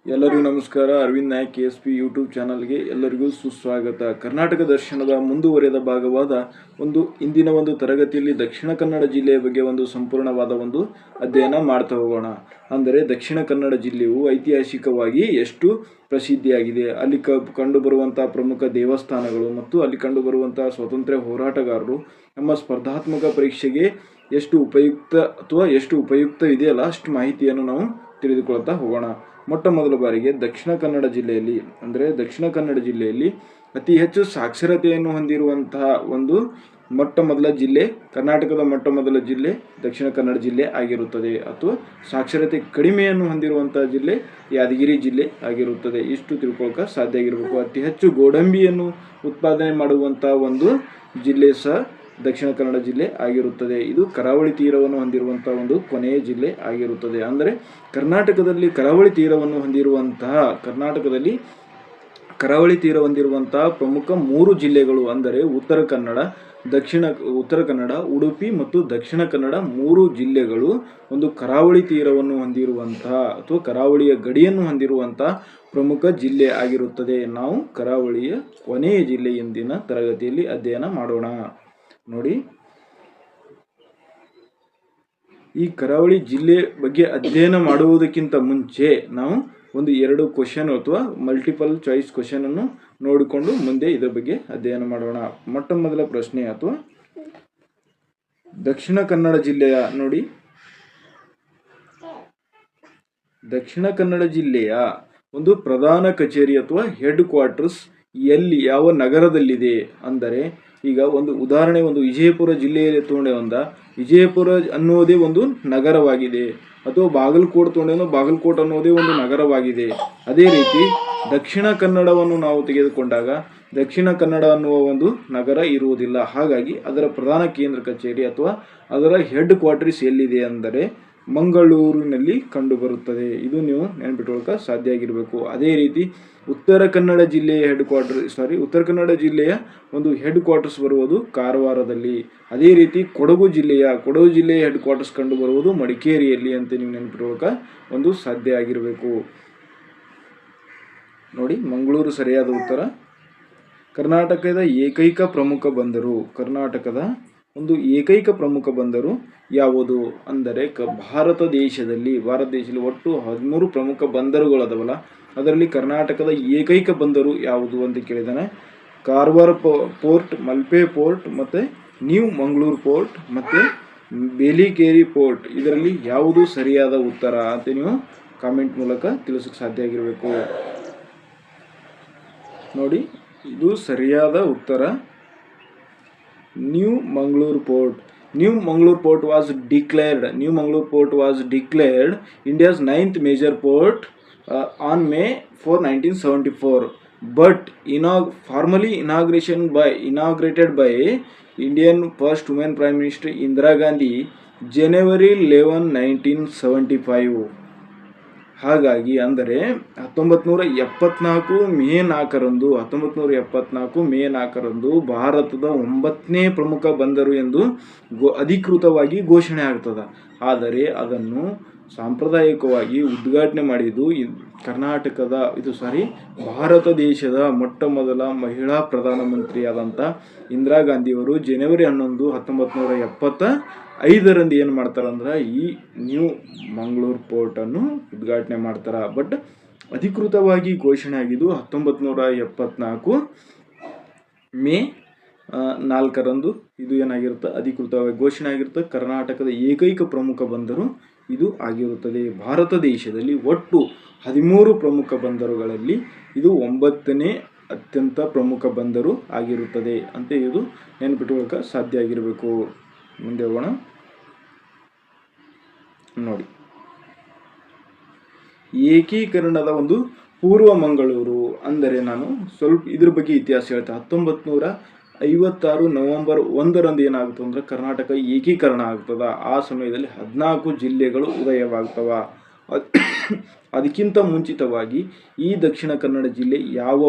ಎಲ್ಲರಿಗೂ ನಮಸ್ಕಾರ. Arvind Nayak KSP YouTube ಚಾನಲ್ಗೆ ಎಲ್ಲರಿಗೂ ಸುಸ್ವಾಗತ. ಕರ್ನಾಟಕ ದರ್ಶನದ ಮುಂದುವರೆದ ಭಾಗವಾದ ಇಂದಿನ ತರಗತಿಯಲ್ಲಿ ದಕ್ಷಿಣ ಕನ್ನಡ ಜಿಲ್ಲೆಯ ಬಗ್ಗೆ ಸಂಪೂರ್ಣವಾದ ಅಧ್ಯಯನ ಮಾಡ್ತಾ ಹೋಗೋಣ. ಅಂದರೆ ದಕ್ಷಿಣ ಕನ್ನಡ ಜಿಲ್ಲೆಯು ಐತಿಹಾಸಿಕವಾಗಿ ಎಷ್ಟು ಪ್ರಸಿದ್ಧಿಯಾಗಿದೆ, ಅಲ್ಲಿ ಕಂಡುಬರುವಂತಹ ಪ್ರಮುಖ ದೇವಸ್ಥಾನಗಳು ಮತ್ತು ಅಲ್ಲಿ ಕಂಡುಬರುವಂತಹ ಸ್ವಾತಂತ್ರ್ಯ ಹೋರಾಟಗಾರರು ನಮ್ಮ ಸ್ಪರ್ಧಾತ್ಮಕ ಪರೀಕ್ಷೆಗೆ ಎಷ್ಟು ಉಪಯುಕ್ತ ಇದೆಯಲ್ಲ ಅಷ್ಟು ಮಾಹಿತಿಯನ್ನು ನಾವು ತಿಳಿದುಕೊಳ್ತಾ ಹೋಗೋಣ. ಮೊಟ್ಟ ಮೊದಲ ಬಾರಿಗೆ ದಕ್ಷಿಣ ಕನ್ನಡ ಜಿಲ್ಲೆಯಲ್ಲಿ ಅತಿ ಹೆಚ್ಚು ಸಾಕ್ಷರತೆಯನ್ನು ಹೊಂದಿರುವಂತಹ ಮೊಟ್ಟ ಮೊದಲ ಜಿಲ್ಲೆ, ಕರ್ನಾಟಕದ ಮೊಟ್ಟ ಮೊದಲ ಜಿಲ್ಲೆ ದಕ್ಷಿಣ ಕನ್ನಡ ಜಿಲ್ಲೆ ಆಗಿರುತ್ತದೆ. ಅಥವಾ ಸಾಕ್ಷರತೆ ಕಡಿಮೆಯನ್ನು ಹೊಂದಿರುವಂತಹ ಜಿಲ್ಲೆ ಯಾದಗಿರಿ ಜಿಲ್ಲೆ ಆಗಿರುತ್ತದೆ. ಇಷ್ಟು ತಿಳ್ಕೊಳ್ಳೋಕೆ ಸಾಧ್ಯ ಆಗಿರಬೇಕು. ಅತಿ ಹೆಚ್ಚು ಗೋಡಂಬಿಯನ್ನು ಉತ್ಪಾದನೆ ಮಾಡುವಂತಹ ಜಿಲ್ಲೆ ಸಹ ದಕ್ಷಿಣ ಕನ್ನಡ ಜಿಲ್ಲೆ ಆಗಿರುತ್ತದೆ. ಇದು ಕರಾವಳಿ ತೀರವನ್ನು ಹೊಂದಿರುವಂತಹ ಕೊನೆಯ ಜಿಲ್ಲೆ ಆಗಿರುತ್ತದೆ. ಅಂದರೆ ಕರ್ನಾಟಕದಲ್ಲಿ ಕರಾವಳಿ ತೀರವನ್ನು ಹೊಂದಿರುವಂತಹ ಪ್ರಮುಖ 3 ಜಿಲ್ಲೆಗಳು ಅಂದರೆ ಉತ್ತರ ಕನ್ನಡ, ಉಡುಪಿ ಮತ್ತು ದಕ್ಷಿಣ ಕನ್ನಡ 3 ಜಿಲ್ಲೆಗಳು ಕರಾವಳಿ ತೀರವನ್ನು ಹೊಂದಿರುವಂತಹ ಅಥವಾ ಕರಾವಳಿಯ ಗಡಿಯನ್ನು ಹೊಂದಿರುವಂತಹ ಪ್ರಮುಖ ಜಿಲ್ಲೆ ಆಗಿರುತ್ತದೆ. ನಾವು ಕರಾವಳಿಯ ಕೊನೆಯ ಜಿಲ್ಲೆ ಇಂದಿನ ತರಗತಿಯಲ್ಲಿ ಅಧ್ಯಯನ ಮಾಡೋಣ. ನೋಡಿ, ಈ ಕರಾವಳಿ ಜಿಲ್ಲೆ ಬಗ್ಗೆ ಅಧ್ಯಯನ ಮಾಡುವುದಕ್ಕಿಂತ ಮುಂಚೆ ನಾವು 2 ಕ್ವಶನ್ ಅಥವಾ ಮಲ್ಟಿಪಲ್ ಚಾಯ್ಸ್ ಕ್ವಶನ್ ಅನ್ನು ನೋಡಿಕೊಂಡು ಮುಂದೆ ಇದರ ಬಗ್ಗೆ ಅಧ್ಯಯನ ಮಾಡೋಣ. ಮೊಟ್ಟ ಮೊದಲ ಪ್ರಶ್ನೆ ಅಥವಾ ದಕ್ಷಿಣ ಕನ್ನಡ ಜಿಲ್ಲೆಯ ದಕ್ಷಿಣ ಕನ್ನಡ ಜಿಲ್ಲೆಯ ಪ್ರಧಾನ ಕಚೇರಿ ಅಥವಾ ಹೆಡ್ ಕ್ವಾರ್ಟರ್ಸ್ ಯಾವ ನಗರದಲ್ಲಿದೆ ಅಂದರೆ, ಈಗ ಉದಾಹರಣೆ ವಿಜಯಪುರ ಜಿಲ್ಲೆಯಲ್ಲಿ ತಗೊಂಡೆ ವಿಜಯಪುರ ಅನ್ನೋದೇ ನಗರವಾಗಿದೆ. ಅಥವಾ ಬಾಗಲಕೋಟ್ ತಗೊಂಡೆ ಬಾಗಲಕೋಟ್ ಅನ್ನೋದೇ ನಗರವಾಗಿದೆ. ಅದೇ ರೀತಿ ದಕ್ಷಿಣ ಕನ್ನಡವನ್ನು ನಾವು ತೆಗೆದುಕೊಂಡಾಗ ದಕ್ಷಿಣ ಕನ್ನಡ ಅನ್ನುವ ನಗರ ಇರುವುದಿಲ್ಲ. ಹಾಗಾಗಿ ಅದರ ಪ್ರಧಾನ ಕೇಂದ್ರ ಕಚೇರಿ ಅಥವಾ ಅದರ ಹೆಡ್ ಕ್ವಾರ್ಟರ್ಸ್ ಎಲ್ಲಿದೆ ಅಂದರೆ ಮಂಗಳೂರಿನಲ್ಲಿ ಕಂಡುಬರುತ್ತದೆ. ಇದು ನೀವು ನೆನಪಿಟ್ಕೊಳ್ಳೋಕೆ ಸಾಧ್ಯ ಆಗಿರಬೇಕು. ಅದೇ ರೀತಿ ಉತ್ತರ ಕನ್ನಡ ಜಿಲ್ಲೆಯ ಹೆಡ್ ಕ್ವಾರ್ಟರ್ಸ್ ಬರುವುದು ಕಾರವಾರದಲ್ಲಿ. ಅದೇ ರೀತಿ ಕೊಡಗು ಜಿಲ್ಲೆಯ ಹೆಡ್ ಕ್ವಾರ್ಟರ್ಸ್ ಕಂಡು ಬರುವುದು ಮಡಿಕೇರಿಯಲ್ಲಿ ಅಂತ ನೀವು ನೆನಪಿಟ್ಕೊಳ್ಳೋಕೆ ಸಾಧ್ಯ ಆಗಿರಬೇಕು. ನೋಡಿ, ಮಂಗಳೂರು ಸರಿಯಾದ ಉತ್ತರ. ಕರ್ನಾಟಕದ ಏಕೈಕ ಪ್ರಮುಖ ಬಂದರು ಯಾವುದು ಅಂದರೆ ಭಾರತ ದೇಶದಲ್ಲಿ ಒಟ್ಟು 13 ಪ್ರಮುಖ ಬಂದರುಗಳದವಲ್ಲ, ಅದರಲ್ಲಿ ಕರ್ನಾಟಕದ ಏಕೈಕ ಬಂದರು ಯಾವುದು ಅಂತ ಕೇಳಿದಾನೆ. ಕಾರವಾರ ಪೋರ್ಟ್, ಮಲ್ಪೆ ಪೋರ್ಟ್ ಮತ್ತು ನ್ಯೂ ಮಂಗಳೂರು ಪೋರ್ಟ್ ಮತ್ತು ಬೇಲಿಕೇರಿ ಪೋರ್ಟ್, ಇದರಲ್ಲಿ ಯಾವುದು ಸರಿಯಾದ ಉತ್ತರ ಅಂತ ನೀವು ಕಾಮೆಂಟ್ ಮೂಲಕ ತಿಳಿಸೋಕೆ ಸಾಧ್ಯ ಆಗಿರಬೇಕು. ನೋಡಿ, ಇದು ಸರಿಯಾದ ಉತ್ತರ new Mangaluru port. New Mangalore Port was declared India's 9th major port on May 4, 1974, but formally inaugurated by Indian first woman Prime Minister Indira Gandhi January 11, 1975. ಹಾಗಾಗಿ ಅಂದರೆ 1974 ಮೇ 4ರಂದು ಭಾರತದ 9ನೇ ಪ್ರಮುಖ ಬಂದರು ಎಂದು ಅಧಿಕೃತವಾಗಿ ಘೋಷಣೆ ಆಗ್ತದೆ. ಆದರೆ ಅದನ್ನು ಸಾಂಪ್ರದಾಯಿಕವಾಗಿ ಉದ್ಘಾಟನೆ ಮಾಡಿದ್ದು ಭಾರತ ದೇಶದ ಮೊಟ್ಟ ಮೊದಲ ಮಹಿಳಾ ಪ್ರಧಾನಮಂತ್ರಿಯಾದಂಥ ಇಂದಿರಾ ಗಾಂಧಿಯವರು ಜನವರಿ 11, 1975ರಂದು ಏನು ಮಾಡ್ತಾರಂದ್ರೆ ಈ ನ್ಯೂ ಮಂಗಳೂರು ಪೋರ್ಟನ್ನು ಉದ್ಘಾಟನೆ ಮಾಡ್ತಾರೆ. ಬಟ್ ಅಧಿಕೃತವಾಗಿ ಘೋಷಣೆ ಆಗಿದ್ದು 1974 ಮೇ 4ರಂದು ಇದು ಏನಾಗಿರುತ್ತೆ, ಅಧಿಕೃತವಾಗಿ ಘೋಷಣೆ ಆಗಿರುತ್ತೆ. ಕರ್ನಾಟಕದ ಏಕೈಕ ಪ್ರಮುಖ ಬಂದರು ಇದು ಆಗಿರುತ್ತದೆ. ಭಾರತ ದೇಶದಲ್ಲಿ ಒಟ್ಟು 13 ಪ್ರಮುಖ ಬಂದರುಗಳಲ್ಲಿ ಇದು 9ನೇ ಅತ್ಯಂತ ಪ್ರಮುಖ ಬಂದರು ಆಗಿರುತ್ತದೆ ಅಂತ ಇದು ನೆನಪಿಟ್ಕೊಳ್ಳೋಕೆ ಸಾಧ್ಯ ಆಗಿರಬೇಕು. ಮುಂದೆ ಹೋಗೋಣ. ನೋಡಿ, ಏಕೀಕರಣದ ಪೂರ್ವ ಮಂಗಳೂರು ಅಂದರೆ ನಾನು ಸ್ವಲ್ಪ ಇದ್ರ ಬಗ್ಗೆ ಇತಿಹಾಸ ಹೇಳ್ತೇನೆ. 1956 ನವೆಂಬರ್ 1ರಂದು ಏನಾಗ್ತದೆ ಅಂದ್ರೆ ಕರ್ನಾಟಕ ಏಕೀಕರಣ ಆಗ್ತದ. ಆ ಸಮಯದಲ್ಲಿ 14 ಜಿಲ್ಲೆಗಳು ಉದಯವಾಗ್ತವ. ಅದಕ್ಕಿಂತ ಮುಂಚಿತವಾಗಿ ಈ ದಕ್ಷಿಣ ಕನ್ನಡ ಜಿಲ್ಲೆ ಯಾವ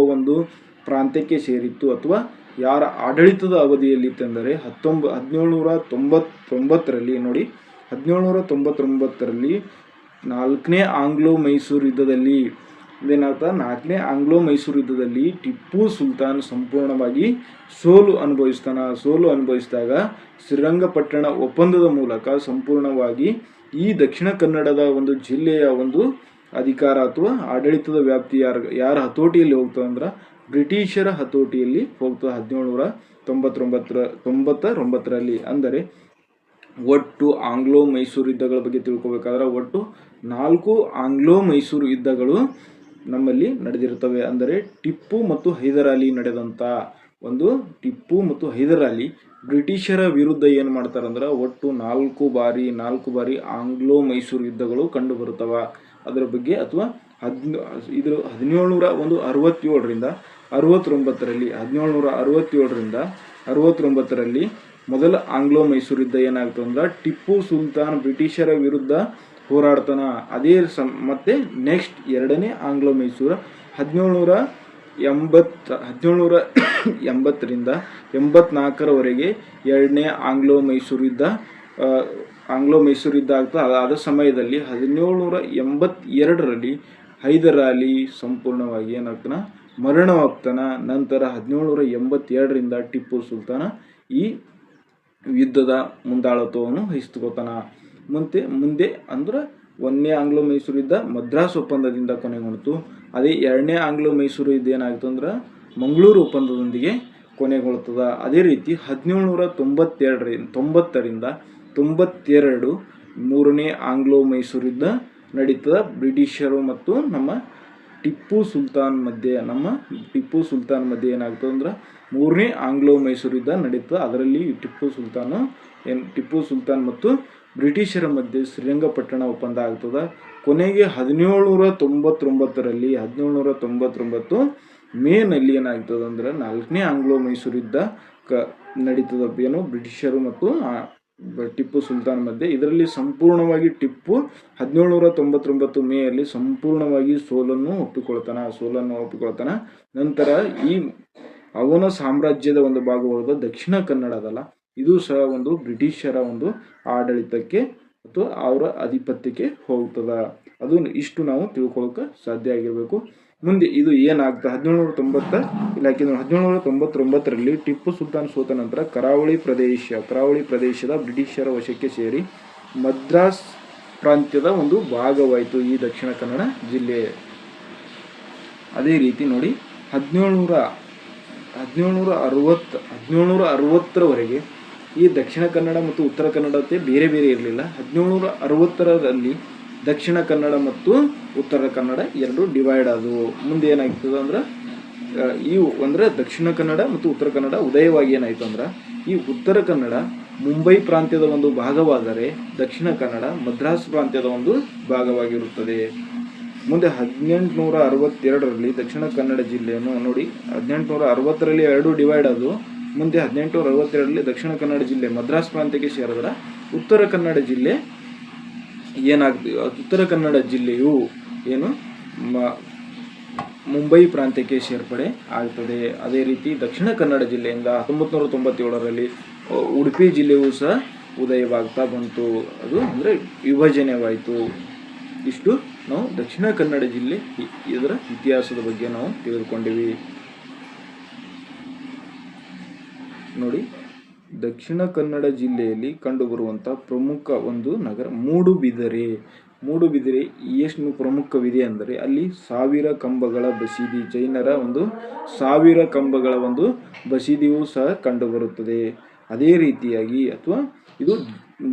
ಪ್ರಾಂತ್ಯಕ್ಕೆ ಸೇರಿತ್ತು ಅಥವಾ ಯಾರ ಆಡಳಿತದ ಅವಧಿಯಲ್ಲಿತ್ತೆಂದರೆ 1799ರಲ್ಲಿ. ನೋಡಿ, 1799ರಲ್ಲಿ 4ನೇ ಆಂಗ್ಲೋ ಮೈಸೂರು ಯುದ್ಧದಲ್ಲಿ ಇದೇನಾಗ್ತಾ 4ನೇ ಆಂಗ್ಲೋ ಮೈಸೂರು ಯುದ್ಧದಲ್ಲಿ ಟಿಪ್ಪು ಸುಲ್ತಾನ್ ಸಂಪೂರ್ಣವಾಗಿ ಸೋಲು ಅನುಭವಿಸಿದಾಗ ಶ್ರೀರಂಗಪಟ್ಟಣ ಒಪ್ಪಂದದ ಮೂಲಕ ಸಂಪೂರ್ಣವಾಗಿ ಈ ದಕ್ಷಿಣ ಕನ್ನಡದ ಒಂದು ಜಿಲ್ಲೆಯ ಒಂದು ಅಧಿಕಾರ ಅಥವಾ ಆಡಳಿತದ ವ್ಯಾಪ್ತಿ ಯಾರ ಹತೋಟಿಯಲ್ಲಿ ಹೋಗ್ತದೆ ಅಂದ್ರೆ ಬ್ರಿಟಿಷರ ಹತೋಟಿಯಲ್ಲಿ ಹೋಗ್ತದೆ 1799ರಲ್ಲಿ. ಅಂದರೆ ಒಟ್ಟು ಆಂಗ್ಲೋ ಮೈಸೂರು ಯುದ್ಧಗಳ ಬಗ್ಗೆ ತಿಳ್ಕೊಬೇಕಾದ್ರೆ ಒಟ್ಟು 4 ಆಂಗ್ಲೋ ಮೈಸೂರು ಯುದ್ಧಗಳು ನಮ್ಮಲ್ಲಿ ನಡೆದಿರ್ತವೆ. ಅಂದರೆ ಟಿಪ್ಪು ಮತ್ತು ಹೈದರಾಲಿ ನಡೆದಂಥ ಒಂದು ಟಿಪ್ಪು ಮತ್ತು ಹೈದರಾಲಿ ಬ್ರಿಟಿಷರ ವಿರುದ್ಧ ಏನು ಮಾಡ್ತಾರಂದ್ರೆ ಒಟ್ಟು 4 ಬಾರಿ ಆಂಗ್ಲೋ ಮೈಸೂರು ಯುದ್ಧಗಳು ಕಂಡು ಬರುತ್ತವ. ಅದರ ಬಗ್ಗೆ ಅಥವಾ 1767ರಿಂದ 69ರಲ್ಲಿ ಮೊದಲ ಆಂಗ್ಲೋ ಮೈಸೂರು ಯುದ್ಧ ಏನಾಗ್ತದೆ ಅಂದ್ರೆ ಟಿಪ್ಪು ಸುಲ್ತಾನ್ ಬ್ರಿಟಿಷರ ವಿರುದ್ಧ ಹೋರಾಡ್ತಾನ. ಮತ್ತೆ ನೆಕ್ಸ್ಟ್ ಎರಡನೇ ಆಂಗ್ಲೋ ಮೈಸೂರು 1780ರಿಂದ 84ರವರೆಗೆ ಎರಡನೇ ಆಂಗ್ಲೋ ಮೈಸೂರು ಯುದ್ಧ ಆಗ್ತದೆ. ಆದ ಸಮಯದಲ್ಲಿ 1782ರಲ್ಲಿ ಹೈದರಾಲಿ ಸಂಪೂರ್ಣವಾಗಿ ಏನಾಗ್ತಾನ ಮರಣವಾಗ್ತಾನ. ನಂತರ 1782ರಿಂದ ಟಿಪ್ಪು ಸುಲ್ತಾನ ಈ ಯುದ್ಧದ ಮುಂದಾಳತ್ವವನ್ನು ವಹಿಸ್ಕೋತಾನ. ಮುಂದೆ ಅಂದ್ರೆ 1ನೇ ಆಂಗ್ಲೋ ಮೈಸೂರು ಯುದ್ಧ ಮದ್ರಾಸ್ ಒಪ್ಪಂದದಿಂದ ಕೊನೆಗೊಳ್ತು. ಅದೇ 2ನೇ ಆಂಗ್ಲೋ ಮೈಸೂರು ಯುದ್ಧ ಏನಾಗ್ತು ಅಂದ್ರೆ ಮಂಗಳೂರು ಒಪ್ಪಂದದೊಂದಿಗೆ ಕೊನೆಗೊಳ್ತದ. ಅದೇ ರೀತಿ 1790ರಿಂದ 92 3ನೇ ಆಂಗ್ಲೋ ಮೈಸೂರು ಯುದ್ಧ ನಡೀತದ. ಬ್ರಿಟಿಷರು ಮತ್ತು ನಮ್ಮ ಟಿಪ್ಪು ಸುಲ್ತಾನ್ ಮಧ್ಯೆ ಏನಾಗ್ತದೆ ಅಂದ್ರೆ 3ನೇ ಆಂಗ್ಲೋ ಮೈಸೂರು ಯುದ್ಧ ನಡೀತದೆ. ಅದರಲ್ಲಿ ಟಿಪ್ಪು ಸುಲ್ತಾನ್ ಮತ್ತು ಬ್ರಿಟಿಷರ ಮಧ್ಯೆ ಶ್ರೀರಂಗಪಟ್ಟಣ ಒಪ್ಪಂದ ಆಗ್ತದೆ. ಕೊನೆಗೆ 1799 ಮೇನಲ್ಲಿ ಏನಾಗ್ತದೆ ಅಂದ್ರೆ 4ನೇ ಆಂಗ್ಲೋ ಮೈಸೂರು ಯುದ್ಧ ನಡೀತದ. ಏನು ಬ್ರಿಟಿಷರು ಮತ್ತು ಟಿಪ್ಪು ಸುಲ್ತಾನ್ ಮಧ್ಯೆ. ಇದರಲ್ಲಿ ಸಂಪೂರ್ಣವಾಗಿ ಟಿಪ್ಪು 1799 ಮೇಯಲ್ಲಿ ಸಂಪೂರ್ಣವಾಗಿ ಸೋಲನ್ನು ಒಪ್ಪಿಕೊಳ್ತಾನ. ನಂತರ ಅವನ ಸಾಮ್ರಾಜ್ಯದ ಒಂದು ಭಾಗವಾದ ದಕ್ಷಿಣ ಕನ್ನಡ ಅದಲ್ಲ, ಇದು ಸಹ ಒಂದು ಬ್ರಿಟಿಷರ ಒಂದು ಆಡಳಿತಕ್ಕೆ ಅಥವಾ ಅವರ ಆಧಿಪತ್ಯಕ್ಕೆ ಹೋಗ್ತದ. ಅದು ಇಷ್ಟು ನಾವು ತಿಳ್ಕೊಳ್ಳೋಕೆ ಸಾಧ್ಯ ಆಗಿರಬೇಕು. ಮುಂದೆ ಇದು ಏನಾಗ್ತದೆ 1799ರಲ್ಲಿ ಟಿಪ್ಪು ಸುಲ್ತಾನ್ ಸೋತ ನಂತರ ಕರಾವಳಿ ಪ್ರದೇಶದ ಬ್ರಿಟಿಷರ ವಶಕ್ಕೆ ಸೇರಿ ಮದ್ರಾಸ್ ಪ್ರಾಂತ್ಯದ ಒಂದು ಭಾಗವಾಯಿತು ಈ ದಕ್ಷಿಣ ಕನ್ನಡ ಜಿಲ್ಲೆ. ಅದೇ ರೀತಿ ನೋಡಿ 1760ರವರೆಗೆ ಈ ದಕ್ಷಿಣ ಕನ್ನಡ ಮತ್ತು ಉತ್ತರ ಕನ್ನಡತೆ ಬೇರೆ ಇರಲಿಲ್ಲ. 1760ರಲ್ಲಿ ದಕ್ಷಿಣ ಕನ್ನಡ ಮತ್ತು ಉತ್ತರ ಕನ್ನಡ ಎರಡು ಡಿವೈಡ್ ಆದವು. ಮುಂದೆ ಏನಾಗ್ತದೆ ಅಂದ್ರೆ ಅಂದರೆ ದಕ್ಷಿಣ ಕನ್ನಡ ಮತ್ತು ಉತ್ತರ ಕನ್ನಡ ಉದಯವಾಗಿ ಏನಾಯಿತು ಅಂದ್ರೆ ಈ ಉತ್ತರ ಕನ್ನಡ ಮುಂಬೈ ಪ್ರಾಂತ್ಯದ ಒಂದು ಭಾಗವಾದರೆ ದಕ್ಷಿಣ ಕನ್ನಡ ಮದ್ರಾಸ್ ಪ್ರಾಂತ್ಯದ ಒಂದು ಭಾಗವಾಗಿರುತ್ತದೆ. ಮುಂದೆ 1862ರಲ್ಲಿ ದಕ್ಷಿಣ ಕನ್ನಡ ಜಿಲ್ಲೆಯನ್ನು ನೋಡಿ 1860ರಲ್ಲಿ ಎರಡು ಡಿವೈಡ್ ಆದವು. ಮುಂದೆ 1862ರಲ್ಲಿ ದಕ್ಷಿಣ ಕನ್ನಡ ಜಿಲ್ಲೆ ಮದ್ರಾಸ್ ಪ್ರಾಂತ್ಯಕ್ಕೆ ಸೇರಿದ್ರೆ ಉತ್ತರ ಕನ್ನಡ ಜಿಲ್ಲೆ ಉತ್ತರ ಕನ್ನಡ ಜಿಲ್ಲೆಯು ಮುಂಬೈ ಪ್ರಾಂತ್ಯಕ್ಕೆ ಸೇರ್ಪಡೆ ಆಗ್ತದೆ. ಅದೇ ರೀತಿ ದಕ್ಷಿಣ ಕನ್ನಡ ಜಿಲ್ಲೆಯಿಂದ 1997ರಲ್ಲಿ ಉಡುಪಿ ಜಿಲ್ಲೆಯೂ ಸಹ ಉದಯವಾಗ್ತಾ ಬಂತು. ಅದು ಅಂದರೆ ವಿಭಜನೆವಾಯಿತು. ಇಷ್ಟು ನಾವು ದಕ್ಷಿಣ ಕನ್ನಡ ಜಿಲ್ಲೆ ಇದರ ಇತಿಹಾಸದ ಬಗ್ಗೆ ನಾವು ತಿಳಿದುಕೊಂಡಿವಿ. ನೋಡಿ, ದಕ್ಷಿಣ ಕನ್ನಡ ಜಿಲ್ಲೆಯಲ್ಲಿ ಕಂಡುಬರುವಂಥ ಪ್ರಮುಖ ಒಂದು ನಗರ ಮೂಡುಬಿದಿರೆ ಎಷ್ಟು ಪ್ರಮುಖವಿದೆ ಅಂದರೆ ಅಲ್ಲಿ 1000 ಕಂಬಗಳ ಬಸದಿ, ಜೈನರ ಒಂದು 1000 ಕಂಬಗಳ ಒಂದು ಬಸದಿಯೂ ಸಹ ಕಂಡುಬರುತ್ತದೆ. ಅದೇ ರೀತಿಯಾಗಿ ಇದು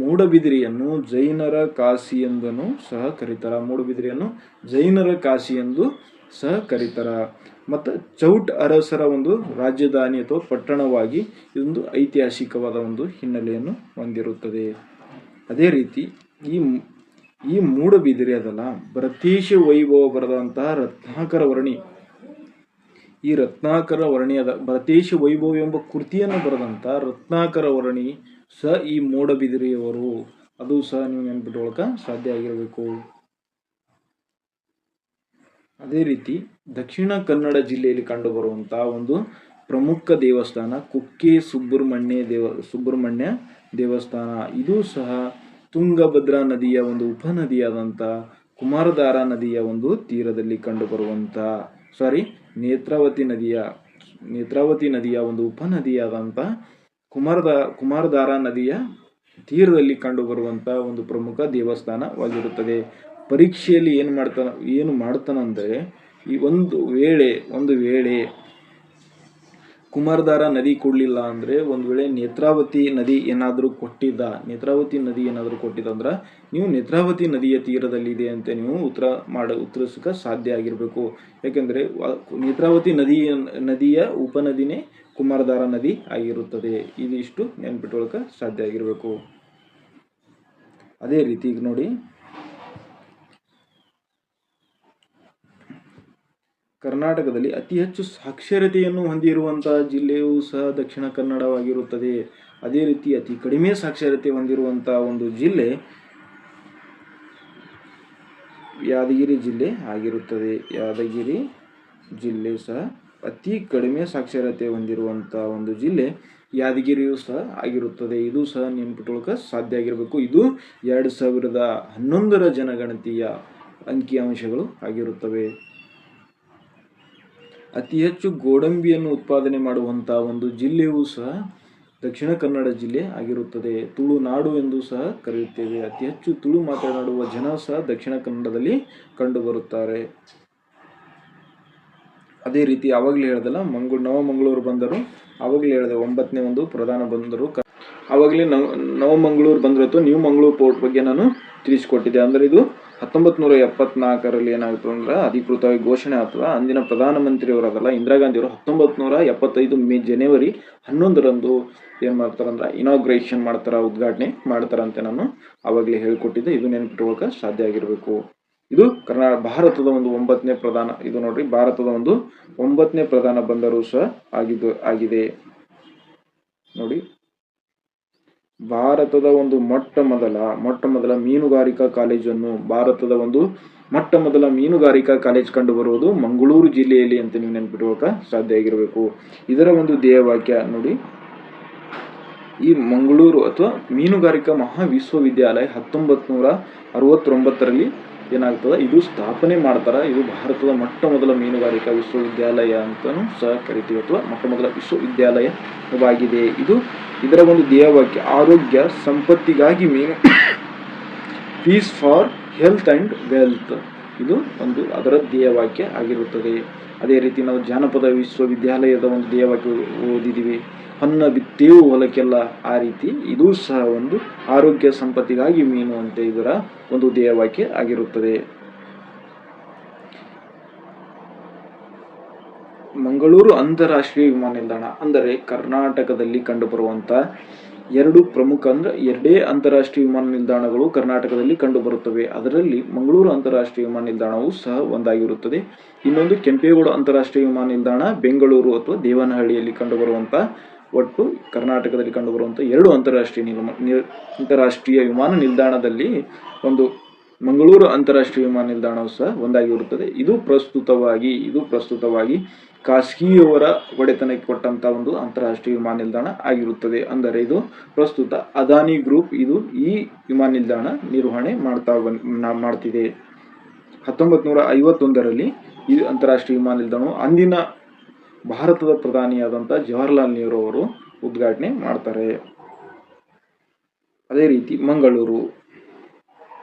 ಮೂಡಬಿದಿರೆಯನ್ನು ಜೈನರ ಕಾಶಿ ಎಂದೂ ಸಹ ಕರೀತಾರೆ. ಮತ್ತು ಚೌಟ್ ಅರಸರ ಒಂದು ರಾಜಧಾನಿ ಅಥವಾ ಪಟ್ಟಣವಾಗಿ ಇದೊಂದು ಐತಿಹಾಸಿಕವಾದ ಒಂದು ಹಿನ್ನೆಲೆಯನ್ನು ಹೊಂದಿರುತ್ತದೆ. ಅದೇ ರೀತಿ ಈ ಮೂಡಬಿದಿರೆ ಅದಲ್ಲ, ಭರತೇಶ ವೈಭವ ಬರೆದಂತಹ ರತ್ನಾಕರ ವರ್ಣಿ, ಈ ರತ್ನಾಕರ ವರ್ಣಿಯಾದ ಭರತೇಶ ವೈಭವ ಎಂಬ ಕೃತಿಯನ್ನು ಬರೆದಂಥ ರತ್ನಾಕರ ವರ್ಣಿ ಸಹ ಈ ಮೂಡಬಿದಿರೆಯವರು. ಅದು ಸಹ ನೀವು ನೆನಪಿಟ್ಕೊಳ್ಳೋಕೆ ಸಾಧ್ಯ ಆಗಿರಬೇಕು. ಅದೇ ರೀತಿ ದಕ್ಷಿಣ ಕನ್ನಡ ಜಿಲ್ಲೆಯಲ್ಲಿ ಕಂಡುಬರುವಂತಹ ಒಂದು ಪ್ರಮುಖ ದೇವಸ್ಥಾನ ಕುಕ್ಕೆ ಸುಬ್ರಹ್ಮಣ್ಯ ದೇವಸ್ಥಾನ. ಇದು ಸಹ ತುಂಗಭದ್ರಾ ನದಿಯ ಒಂದು ಉಪನದಿಯಾದಂಥ ಕುಮಾರಧಾರಾ ನದಿಯ ಒಂದು ತೀರದಲ್ಲಿ ಕಂಡುಬರುವಂಥ ನೇತ್ರಾವತಿ ನದಿಯ ಒಂದು ಉಪನದಿಯಾದಂಥ ಕುಮಾರಧಾರಾ ನದಿಯ ತೀರದಲ್ಲಿ ಕಂಡುಬರುವಂಥ ಒಂದು ಪ್ರಮುಖ ದೇವಸ್ಥಾನವಾಗಿರುತ್ತದೆ. ಪರೀಕ್ಷೆಯಲ್ಲಿ ಏನು ಮಾಡ್ತಾನಂದರೆ ಈ ಒಂದು ವೇಳೆ ಕುಮಾರಧಾರಾ ನದಿ ಕೊಡಲಿಲ್ಲ ಅಂದರೆ, ಒಂದು ವೇಳೆ ನೇತ್ರಾವತಿ ನದಿ ಏನಾದರೂ ಕೊಟ್ಟಿದ್ದ ಅಂದ್ರೆ ನೀವು ನೇತ್ರಾವತಿ ನದಿಯ ತೀರದಲ್ಲಿದೆ ಅಂತ ನೀವು ಉತ್ತರಿಸಕ್ಕೆ ಸಾಧ್ಯ ಆಗಿರಬೇಕು. ಯಾಕೆಂದರೆ ನೇತ್ರಾವತಿ ನದಿಯ ಉಪನದಿನೇ ಕುಮಾರಧಾರಾ ನದಿ ಆಗಿರುತ್ತದೆ. ಇದಿಷ್ಟು ನೆನ್ಪಿಟ್ಕೊಳ್ಳೋಕೆ ಸಾಧ್ಯ ಆಗಿರಬೇಕು. ಅದೇ ರೀತಿ ಈಗ ನೋಡಿ, ಕರ್ನಾಟಕದಲ್ಲಿ ಅತಿ ಹೆಚ್ಚು ಸಾಕ್ಷರತೆಯನ್ನು ಹೊಂದಿರುವಂತಹ ಜಿಲ್ಲೆಯೂ ಸಹ ದಕ್ಷಿಣ ಕನ್ನಡವಾಗಿರುತ್ತದೆ. ಅದೇ ರೀತಿ ಅತಿ ಕಡಿಮೆ ಸಾಕ್ಷರತೆ ಹೊಂದಿರುವಂತಹ ಒಂದು ಜಿಲ್ಲೆ ಯಾದಗಿರಿ ಜಿಲ್ಲೆ ಆಗಿರುತ್ತದೆ. ಯಾದಗಿರಿ ಜಿಲ್ಲೆ ಸಹ ಅತಿ ಕಡಿಮೆ ಸಾಕ್ಷರತೆ ಹೊಂದಿರುವಂತಹ ಒಂದು ಜಿಲ್ಲೆ ಯಾದಗಿರಿಯೂ ಸಹ ಆಗಿರುತ್ತದೆ. ಇದು ಸಹ ನೆನಪಿಟ್ಕೊಳ್ಳೋಕೆ ಸಾಧ್ಯ ಆಗಿರಬೇಕು. ಇದು 2011ರ ಜನಗಣತಿಯ ಅಂಕಿಅಂಶಗಳು ಆಗಿರುತ್ತವೆ. ಅತಿ ಹೆಚ್ಚು ಗೋಡಂಬಿಯನ್ನು ಉತ್ಪಾದನೆ ಮಾಡುವಂತಹ ಒಂದು ಜಿಲ್ಲೆಯೂ ಸಹ ದಕ್ಷಿಣ ಕನ್ನಡ ಜಿಲ್ಲೆ ಆಗಿರುತ್ತದೆ. ತುಳುನಾಡು ಎಂದು ಸಹ ಕರೆಯುತ್ತೇವೆ. ಅತಿ ಹೆಚ್ಚು ತುಳು ಮಾತನಾಡುವ ಜನ ಸಹ ದಕ್ಷಿಣ ಕನ್ನಡದಲ್ಲಿ ಕಂಡುಬರುತ್ತಾರೆ. ಅದೇ ರೀತಿ ಆವಾಗಲೇ ಹೇಳ್ದಲ್ಲ, ನವಮಂಗಳೂರು ಬಂದರು, ಆವಾಗಲೇ ಹೇಳಿದೆ 9ನೇ ಒಂದು ಪ್ರಧಾನ ಬಂದರು. ಆವಾಗಲೇ ನವಮಂಗಳೂರು ಬಂದರು ಅಥವಾ ನ್ಯೂ ಮಂಗಳೂರು ಪೋರ್ಟ್ ಬಗ್ಗೆ ನಾನು ತಿಳಿಸಿಕೊಟ್ಟಿದ್ದೆ. ಅಂದರೆ ಇದು 1974ರಲ್ಲಿ ಏನಾಯಿತು ಅಂದ್ರೆ ಅಧಿಕೃತವಾಗಿ ಘೋಷಣೆ ಅಥವಾ ಅಂದಿನ ಪ್ರಧಾನಮಂತ್ರಿಯವರದಲ್ಲ ಇಂದಿರಾ ಗಾಂಧಿಯವರು 1975 ಜನವರಿ 11ರಂದು ಏನು ಮಾಡ್ತಾರಂದ್ರೆ ಇನಾಗ್ರೇಷನ್ ಉದ್ಘಾಟನೆ ಮಾಡ್ತಾರಂತೆ ನಾನು ಆವಾಗಲೇ ಹೇಳಿಕೊಟ್ಟಿದ್ದೆ. ಇದು ನೆನಪಿಟ್ಕೊಳ್ಳೋಕೆ ಸಾಧ್ಯ ಆಗಿರಬೇಕು. ಇದು ಭಾರತದ ಒಂದು 9ನೇ ಪ್ರಧಾನ, ಇದು ನೋಡ್ರಿ, ಭಾರತದ ಒಂದು 9ನೇ ಪ್ರಧಾನ ಬಂದರು ಸಹ ಆಗಿದೆ ನೋಡಿ. ಭಾರತದ ಒಂದು ಮೊಟ್ಟ ಮೊದಲ ಮೀನುಗಾರಿಕಾ ಕಾಲೇಜನ್ನು ಮೊಟ್ಟ ಮೊದಲ ಮೀನುಗಾರಿಕಾ ಕಾಲೇಜ್ ಕಂಡು ಬರುವುದು ಮಂಗಳೂರು ಜಿಲ್ಲೆಯಲ್ಲಿ ಅಂತ ನೀವು ನೆನಪಿಟ್ಕೊಳ್ಳೋಕೆ ಸಾಧ್ಯ ಆಗಿರಬೇಕು. ಇದರ ಒಂದು ಧ್ಯೇಯವಾಕ್ಯ ನೋಡಿ, ಈ ಮಂಗಳೂರು ಅಥವಾ ಮೀನುಗಾರಿಕಾ ಮಹಾವಿಶ್ವವಿದ್ಯಾಲಯ 1969ರಲ್ಲಿ ಏನಾಗ್ತದೆ, ಇದು ಸ್ಥಾಪನೆ ಮಾಡ್ತಾರೆ. ಇದು ಭಾರತದ ಮೊಟ್ಟ ಮೊದಲ ಮೀನುಗಾರಿಕಾ ವಿಶ್ವವಿದ್ಯಾಲಯ ಅಂತಲೂ ಸಹ ಕರಿತೀವಿ ಅಥವಾ ಮೊಟ್ಟ ಮೊದಲ ವಿಶ್ವವಿದ್ಯಾಲಯವಾಗಿದೆ. ಇದರ ಒಂದು ಧ್ಯೇಯವಾಕ್ಯ ಆರೋಗ್ಯ ಸಂಪತ್ತಿಗಾಗಿ ಮೀನು, piece for health and wealth, ಇದು ಒಂದು ಅದರ ಧ್ಯೇಯವಾಕ್ಯ ಆಗಿರುತ್ತದೆ. ಅದೇ ರೀತಿ ನಾವು ಜಾನಪದ ವಿಶ್ವವಿದ್ಯಾಲಯದ ಒಂದು ಧ್ಯೇಯವಾಕ್ಯ ಓದಿದ್ದೀವಿ, ಹೊನ್ನ ಬಿತ್ತೇವು ಹೊಲಕ್ಕೆಲ್ಲ. ಆ ರೀತಿ ಇದು ಸಹ ಒಂದು ಆರೋಗ್ಯ ಸಂಪತ್ತಿಗಾಗಿ ಮೀನು ಅಂತ ಇದರ ಒಂದು ಧ್ಯೇಯವಾಕ್ಯ ಆಗಿರುತ್ತದೆ. ಮಂಗಳೂರು ಅಂತಾರಾಷ್ಟ್ರೀಯ ವಿಮಾನ ನಿಲ್ದಾಣ ಅಂದರೆ ಕರ್ನಾಟಕದಲ್ಲಿ ಕಂಡುಬರುವಂಥ ಎರಡೇ ಅಂತಾರಾಷ್ಟ್ರೀಯ ವಿಮಾನ ನಿಲ್ದಾಣಗಳು ಕರ್ನಾಟಕದಲ್ಲಿ ಕಂಡುಬರುತ್ತವೆ. ಅದರಲ್ಲಿ ಮಂಗಳೂರು ಅಂತಾರಾಷ್ಟ್ರೀಯ ವಿಮಾನ ನಿಲ್ದಾಣವು ಸಹ ಒಂದಾಗಿರುತ್ತದೆ. ಇನ್ನೊಂದು ಕೆಂಪೇಗೌಡ ಅಂತಾರಾಷ್ಟ್ರೀಯ ವಿಮಾನ ನಿಲ್ದಾಣ ಬೆಂಗಳೂರು ಅಥವಾ ದೇವನಹಳ್ಳಿಯಲ್ಲಿ ಕಂಡುಬರುವಂಥ, ಒಟ್ಟು ಕರ್ನಾಟಕದಲ್ಲಿ ಕಂಡುಬರುವಂಥ 2 ಅಂತಾರಾಷ್ಟ್ರೀಯ ವಿಮಾನ ನಿಲ್ದಾಣದಲ್ಲಿ ಒಂದು ಮಂಗಳೂರು ಅಂತಾರಾಷ್ಟ್ರೀಯ ವಿಮಾನ ನಿಲ್ದಾಣವು ಸಹ ಒಂದಾಗಿರುತ್ತದೆ. ಇದು ಪ್ರಸ್ತುತವಾಗಿ ಖಾಸಗಿಯವರ ಒಡೆತನಕ್ಕೆ ಕೊಟ್ಟಂತ ಒಂದು ಅಂತಾರಾಷ್ಟ್ರೀಯ ವಿಮಾನ ನಿಲ್ದಾಣ ಆಗಿರುತ್ತದೆ. ಅಂದರೆ ಇದು ಪ್ರಸ್ತುತ ಅದಾನಿ ಗ್ರೂಪ್ ಈ ವಿಮಾನ ನಿಲ್ದಾಣ ನಿರ್ವಹಣೆ ಮಾಡ್ತಿದೆ. 1951ರಲ್ಲಿ ಈ ಅಂತಾರಾಷ್ಟ್ರೀಯ ವಿಮಾನ ನಿಲ್ದಾಣವು ಅಂದಿನ ಭಾರತದ ಪ್ರಧಾನಿಯಾದಂಥ ಜವಾಹರ್ಲಾಲ್ ನೆಹರು ಅವರು ಉದ್ಘಾಟನೆ ಮಾಡ್ತಾರೆ. ಅದೇ ರೀತಿ ಮಂಗಳೂರು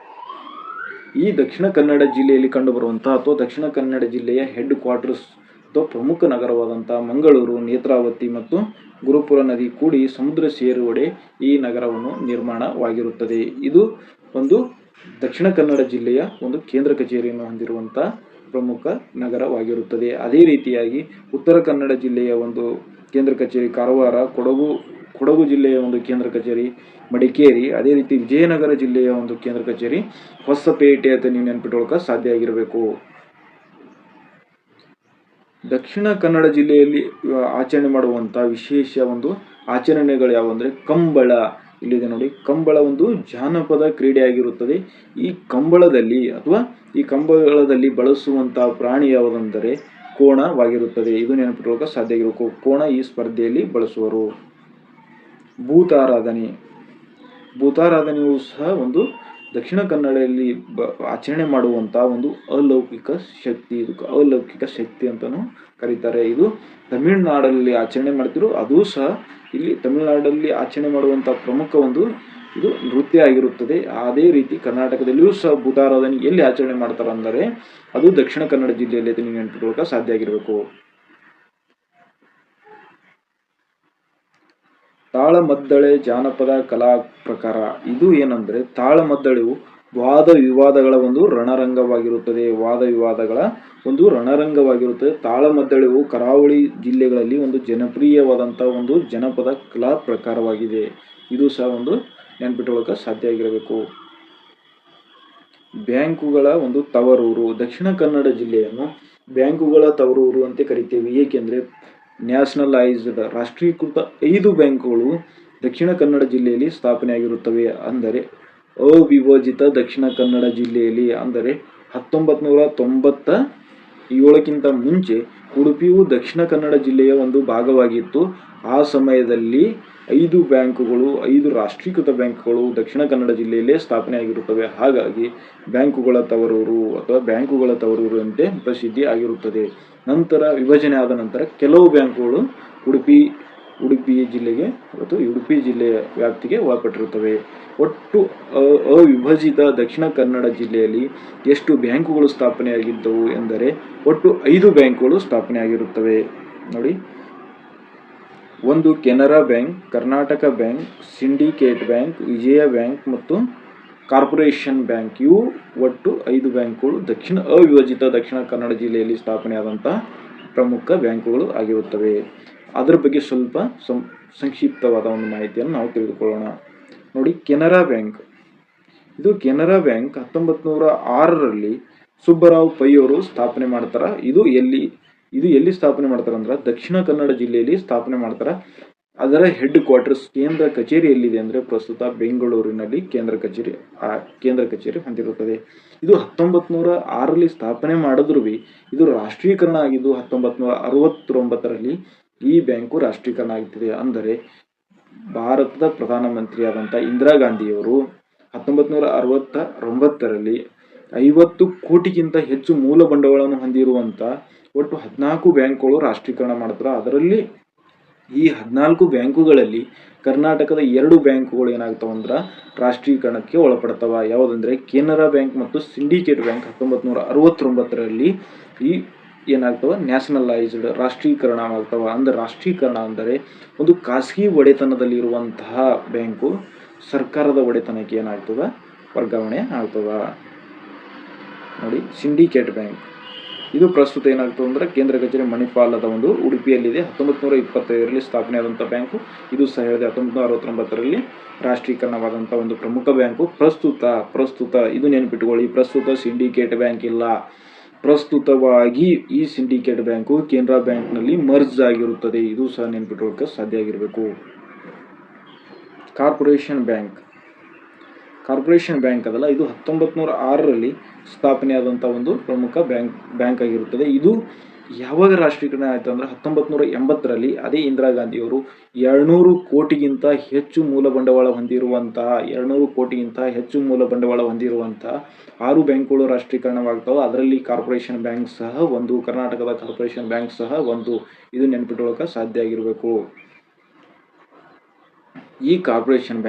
ಈ ದಕ್ಷಿಣ ಕನ್ನಡ ಜಿಲ್ಲೆಯಲ್ಲಿ ಕಂಡುಬರುವಂತಹ ಅಥವಾ ದಕ್ಷಿಣ ಕನ್ನಡ ಜಿಲ್ಲೆಯ ಹೆಡ್ ಕ್ವಾರ್ಟರ್ಸ್ ಅಥವಾ ಪ್ರಮುಖ ನಗರವಾದಂತಹ ಮಂಗಳೂರು ನೇತ್ರಾವತಿ ಮತ್ತು ಗುರುಪುರ ನದಿ ಕೂಡಿ ಸಮುದ್ರ ಸೇರುವಡೆ ಈ ನಗರವನ್ನು ನಿರ್ಮಾಣವಾಗಿರುತ್ತದೆ. ಇದು ಒಂದು ದಕ್ಷಿಣ ಕನ್ನಡ ಜಿಲ್ಲೆಯ ಒಂದು ಕೇಂದ್ರ ಕಚೇರಿಯನ್ನು ಹೊಂದಿರುವಂತಹ ಪ್ರಮುಖ ನಗರವಾಗಿರುತ್ತದೆ. ಅದೇ ರೀತಿಯಾಗಿ ಉತ್ತರ ಕನ್ನಡ ಜಿಲ್ಲೆಯ ಒಂದು ಕೇಂದ್ರ ಕಚೇರಿ ಕಾರವಾರ, ಕೊಡಗು ಜಿಲ್ಲೆಯ ಒಂದು ಕೇಂದ್ರ ಕಚೇರಿ ಮಡಿಕೇರಿ, ಅದೇ ರೀತಿ ವಿಜಯನಗರ ಜಿಲ್ಲೆಯ ಒಂದು ಕೇಂದ್ರ ಕಚೇರಿ ಹೊಸಪೇಟೆ ಅಂತ ನೀವು ನೆನಪಿಟ್ಕೊಳ್ಳೋಕೆ ಸಾಧ್ಯ ಆಗಿರಬೇಕು. ದಕ್ಷಿಣ ಕನ್ನಡ ಜಿಲ್ಲೆಯಲ್ಲಿ ಆಚರಣೆ ಮಾಡುವಂತಹ ವಿಶೇಷ ಒಂದು ಆಚರಣೆಗಳು ಯಾವುವು ಕಂಬಳ. ಇಲ್ಲಿದೆ ನೋಡಿ, ಕಂಬಳ ಒಂದು ಜಾನಪದ ಕ್ರೀಡೆ ಆಗಿರುತ್ತದೆ. ಈ ಕಂಬಳದಲ್ಲಿ ಬಳಸುವಂತಹ ಪ್ರಾಣಿ ಯಾವುದೆಂದರೆ ಕೋಣವಾಗಿರುತ್ತದೆ. ಇದು ನೆನಪಿಟ್ಕೊಳ್ಳೋಕೆ ಸಾಧ್ಯ ಆಗಿರಬೇಕು. ಕೋಣ ಈ ಸ್ಪರ್ಧೆಯಲ್ಲಿ ಬಳಸುವರು. ಭೂತಾರಾಧನೆಯು ಸಹ ಒಂದು ದಕ್ಷಿಣ ಕನ್ನಡದಲ್ಲಿ ಆಚರಣೆ ಮಾಡುವಂಥ ಒಂದು ಅಲೌಕಿಕ ಶಕ್ತಿ, ಇದು ಅಲೌಕಿಕ ಶಕ್ತಿ ಅಂತಲೂ ಕರೀತಾರೆ. ಇದು ತಮಿಳುನಾಡಲ್ಲಿ ಆಚರಣೆ ಮಾಡ್ತಿರೋ, ಅದು ಸಹ ಇಲ್ಲಿ ತಮಿಳುನಾಡಲ್ಲಿ ಆಚರಣೆ ಮಾಡುವಂಥ ಪ್ರಮುಖ ಒಂದು ಇದು ನೃತ್ಯ ಆಗಿರುತ್ತದೆ. ಅದೇ ರೀತಿ ಕರ್ನಾಟಕದಲ್ಲಿಯೂ ಸಹ ಭೂತಾರಾಧನೆ ಎಲ್ಲಿ ಆಚರಣೆ ಮಾಡ್ತಾರೆ ಅಂದರೆ ಅದು ದಕ್ಷಿಣ ಕನ್ನಡ ಜಿಲ್ಲೆಯಲ್ಲಿ ನೀವು ನೆನಪಿಟ್ಕೊಳ್ಳೋಕೆ ಸಾಧ್ಯ ಆಗಿರಬೇಕು. ತಾಳಮದ್ದಳೆ ಜಾನಪದ ಕಲಾ ಪ್ರಕಾರ. ಇದು ಏನಂದ್ರೆ ತಾಳಮದ್ದಳೆಯು ವಾದ ವಿವಾದಗಳ ಒಂದು ರಣರಂಗವಾಗಿರುತ್ತದೆ. ವಾದ ವಿವಾದಗಳ ಒಂದು ರಣರಂಗವಾಗಿರುತ್ತದೆ. ತಾಳಮದ್ದಳೆಯು ಕರಾವಳಿ ಜಿಲ್ಲೆಗಳಲ್ಲಿ ಒಂದು ಜನಪ್ರಿಯವಾದಂತಹ ಒಂದು ಜನಪದ ಕಲಾ ಪ್ರಕಾರವಾಗಿದೆ. ಇದು ಸಹ ಒಂದು ನೆನಪಿಟ್ಕೊಳ್ಳೋಕೆ ಸಾಧ್ಯ ಆಗಿರಬೇಕು. ಬ್ಯಾಂಕುಗಳ ಒಂದು ತವರೂರು. ದಕ್ಷಿಣ ಕನ್ನಡ ಜಿಲ್ಲೆಯನ್ನು ಬ್ಯಾಂಕುಗಳ ತವರೂರು ಅಂತ ಕರಿತೇವೆ. ಏಕೆಂದರೆ ನ್ಯಾಷನಲೈಸ್ಡ್ ರಾಷ್ಟ್ರೀಕೃತ 5 ಬ್ಯಾಂಕುಗಳು ದಕ್ಷಿಣ ಕನ್ನಡ ಜಿಲ್ಲೆಯಲ್ಲಿ ಸ್ಥಾಪನೆಯಾಗಿರುತ್ತವೆ. ಅಂದರೆ ಅವಿಭಜಿತ ದಕ್ಷಿಣ ಕನ್ನಡ ಜಿಲ್ಲೆಯಲ್ಲಿ, ಅಂದರೆ 1997ಕ್ಕಿಂತ ಮುಂಚೆ ಉಡುಪಿಯು ದಕ್ಷಿಣ ಕನ್ನಡ ಜಿಲ್ಲೆಯ ಒಂದು ಭಾಗವಾಗಿತ್ತು. ಆ ಸಮಯದಲ್ಲಿ 5 ಬ್ಯಾಂಕುಗಳು, 5 ರಾಷ್ಟ್ರೀಕೃತ ಬ್ಯಾಂಕುಗಳು ದಕ್ಷಿಣ ಕನ್ನಡ ಜಿಲ್ಲೆಯಲ್ಲೇ ಸ್ಥಾಪನೆಯಾಗಿರುತ್ತವೆ. ಹಾಗಾಗಿ ಬ್ಯಾಂಕುಗಳ ತವರೂರು ಅಥವಾ ಬ್ಯಾಂಕುಗಳ ತವರೂರು ಅಂತೆ ಪ್ರಸಿದ್ಧಿ ಆಗಿರುತ್ತದೆ. ನಂತರ ವಿಭಜನೆ ಆದ ನಂತರ ಕೆಲವು ಬ್ಯಾಂಕುಗಳು ಉಡುಪಿ ಜಿಲ್ಲೆಗೆ ಅಥವಾ ಉಡುಪಿ ಜಿಲ್ಲೆಯ ವ್ಯಾಪ್ತಿಗೆ ಒಳಪಟ್ಟಿರುತ್ತವೆ. ಒಟ್ಟು ಅವಿಭಜಿತ ದಕ್ಷಿಣ ಕನ್ನಡ ಜಿಲ್ಲೆಯಲ್ಲಿ ಎಷ್ಟು ಬ್ಯಾಂಕುಗಳು ಸ್ಥಾಪನೆಯಾಗಿದ್ದವು ಎಂದರೆ ಒಟ್ಟು 5 ಬ್ಯಾಂಕುಗಳು ಸ್ಥಾಪನೆಯಾಗಿರುತ್ತವೆ. ನೋಡಿ, ಒಂದು Canara bank, Karnataka bank, syndicate bank, Vijaya bank ಮತ್ತು ಕಾರ್ಪೊರೇಷನ್ ಬ್ಯಾಂಕ್. ಇವು ಒಟ್ಟು 5 ಬ್ಯಾಂಕುಗಳು ಅವಿಭಜಿತ ದಕ್ಷಿಣ ಕನ್ನಡ ಜಿಲ್ಲೆಯಲ್ಲಿ ಸ್ಥಾಪನೆಯಾದಂತಹ ಪ್ರಮುಖ ಬ್ಯಾಂಕುಗಳು ಆಗಿರುತ್ತವೆ. ಅದರ ಬಗ್ಗೆ ಸ್ವಲ್ಪ ಸಂಕ್ಷಿಪ್ತವಾದ ಒಂದು ಮಾಹಿತಿಯನ್ನು ನಾವು ತಿಳಿದುಕೊಳ್ಳೋಣ. ನೋಡಿ, ಕೆನರಾ ಬ್ಯಾಂಕ್. ಇದು ಕೆನರಾ ಬ್ಯಾಂಕ್ 1906ರಲ್ಲಿ ಸುಬ್ಬರಾವ್ ಪೈ ಅವರು ಸ್ಥಾಪನೆ ಮಾಡ್ತಾರೆ. ಇದು ಎಲ್ಲಿ ಸ್ಥಾಪನೆ ಮಾಡ್ತಾರೆ ಅಂದ್ರೆ ದಕ್ಷಿಣ ಕನ್ನಡ ಜಿಲ್ಲೆಯಲ್ಲಿ ಸ್ಥಾಪನೆ ಮಾಡ್ತಾರೆ. ಅದರ ಹೆಡ್ ಕ್ವಾರ್ಟರ್ಸ್, ಕೇಂದ್ರ ಕಚೇರಿ ಎಲ್ಲಿದೆ ಅಂದರೆ ಪ್ರಸ್ತುತ ಬೆಂಗಳೂರಿನಲ್ಲಿ ಕೇಂದ್ರ ಕಚೇರಿ ಹೊಂದಿರುತ್ತದೆ. ಇದು 1906ರಲ್ಲಿ ಸ್ಥಾಪನೆ ಮಾಡಿದ್ರು ಇದು ರಾಷ್ಟ್ರೀಕರಣ ಆಗಿದ್ದು 1969ರಲ್ಲಿ ಈ ಬ್ಯಾಂಕು ರಾಷ್ಟ್ರೀಕರಣ ಆಗುತ್ತಿದೆ. ಅಂದರೆ ಭಾರತದ ಪ್ರಧಾನಮಂತ್ರಿಯಾದಂಥ ಇಂದಿರಾ ಗಾಂಧಿಯವರು 1969ರಲ್ಲಿ 50 ಕೋಟಿಗಿಂತ ಹೆಚ್ಚು ಮೂಲ ಬಂಡವಾಳವನ್ನು ಹೊಂದಿರುವಂಥ ಒಟ್ಟು 14 ಬ್ಯಾಂಕುಗಳು ರಾಷ್ಟ್ರೀಕರಣ ಮಾಡ್ತಾರೆ. ಅದರಲ್ಲಿ ಈ 14 ಬ್ಯಾಂಕುಗಳಲ್ಲಿ ಕರ್ನಾಟಕದ 2 ಬ್ಯಾಂಕುಗಳು ಏನಾಗ್ತಾವ ಅಂದ್ರೆ ರಾಷ್ಟ್ರೀಕರಣಕ್ಕೆ ಒಳಪಡ್ತಾವ. ಯಾವುದಂದ್ರೆ ಕೆನರಾ ಬ್ಯಾಂಕ್ ಮತ್ತು ಸಿಂಡಿಕೇಟ್ ಬ್ಯಾಂಕ್ 1969ರಲ್ಲಿ ಈ ಏನಾಗ್ತವ ನ್ಯಾಷನಲೈಸ್ಡ್ ರಾಷ್ಟ್ರೀಕರಣ ಆಗ್ತಾವ. ಅಂದ್ರೆ ರಾಷ್ಟ್ರೀಕರಣ ಅಂದರೆ ಒಂದು ಖಾಸಗಿ ಒಡೆತನದಲ್ಲಿರುವಂತಹ ಬ್ಯಾಂಕು ಸರ್ಕಾರದ ಒಡೆತನಕ್ಕೆ ಏನಾಗ್ತದ ವರ್ಗಾವಣೆ ಆಗ್ತದ. ನೋಡಿ, ಸಿಂಡಿಕೇಟ್ ಬ್ಯಾಂಕ್ ಇದು ಪ್ರಸ್ತುತ ಏನಾಗ್ತದೆ ಅಂದ್ರೆ ಕೇಂದ್ರ ಕಚೇರಿ ಮಣಿಪಾಲದ ಒಂದು ಉಡುಪಿಯಲ್ಲಿದೆ. 1925ರಲ್ಲಿ ಸ್ಥಾಪನೆ ಆದಂಥ ಬ್ಯಾಂಕು. ಇದು ಸಹ ಹೇಳಿದೆ 1969ರಲ್ಲಿ ರಾಷ್ಟ್ರೀಕರಣವಾದಂಥ ಒಂದು ಪ್ರಮುಖ ಬ್ಯಾಂಕು. ಪ್ರಸ್ತುತ ಇದು ನೆನಪಿಟ್ಟುಕೊಳ್ಳಿ, ಪ್ರಸ್ತುತ ಸಿಂಡಿಕೇಟ್ ಬ್ಯಾಂಕ್ ಇಲ್ಲ. ಪ್ರಸ್ತುತವಾಗಿ ಈ ಸಿಂಡಿಕೇಟ್ ಬ್ಯಾಂಕು ಕೆನರಾ ಬ್ಯಾಂಕ್ನಲ್ಲಿ ಮರ್ಜ್ ಆಗಿರುತ್ತದೆ. ಇದು ಸಹ ನೆನಪಿಟ್ಟುಕೊಳ್ಳಕ್ಕೆ ಸಾಧ್ಯ ಆಗಿರಬೇಕು. ಕಾರ್ಪೊರೇಷನ್ ಬ್ಯಾಂಕ್ ಅದಲ್ಲ, ಇದು 1906ರಲ್ಲಿ ಸ್ಥಾಪನೆಯಾದಂಥ ಒಂದು ಪ್ರಮುಖ ಬ್ಯಾಂಕ್ ಆಗಿರುತ್ತದೆ. ಇದು ಯಾವಾಗ ರಾಷ್ಟ್ರೀಕರಣ ಆಯಿತು ಅಂದರೆ 1980ರಲ್ಲಿ ಅದೇ ಇಂದಿರಾ ಗಾಂಧಿಯವರು 200 ಕೋಟಿಗಿಂತ ಹೆಚ್ಚು ಮೂಲ ಬಂಡವಾಳ ಹೊಂದಿರುವಂತಹ 6 ಬ್ಯಾಂಕುಗಳು ರಾಷ್ಟ್ರೀಕರಣವಾಗ್ತವೆ. ಅದರಲ್ಲಿ ಕಾರ್ಪೊರೇಷನ್ ಬ್ಯಾಂಕ್ ಸಹ ಒಂದು, ಕರ್ನಾಟಕದ ಕಾರ್ಪೊರೇಷನ್ ಬ್ಯಾಂಕ್ ಸಹ ಒಂದು. ಇದು ನೆನಪಿಟ್ಕೊಳ್ಳೋಕೆ ಸಾಧ್ಯ ಆಗಿರಬೇಕು. ಈ ಕಾರ್ಪೊರೇಷನ್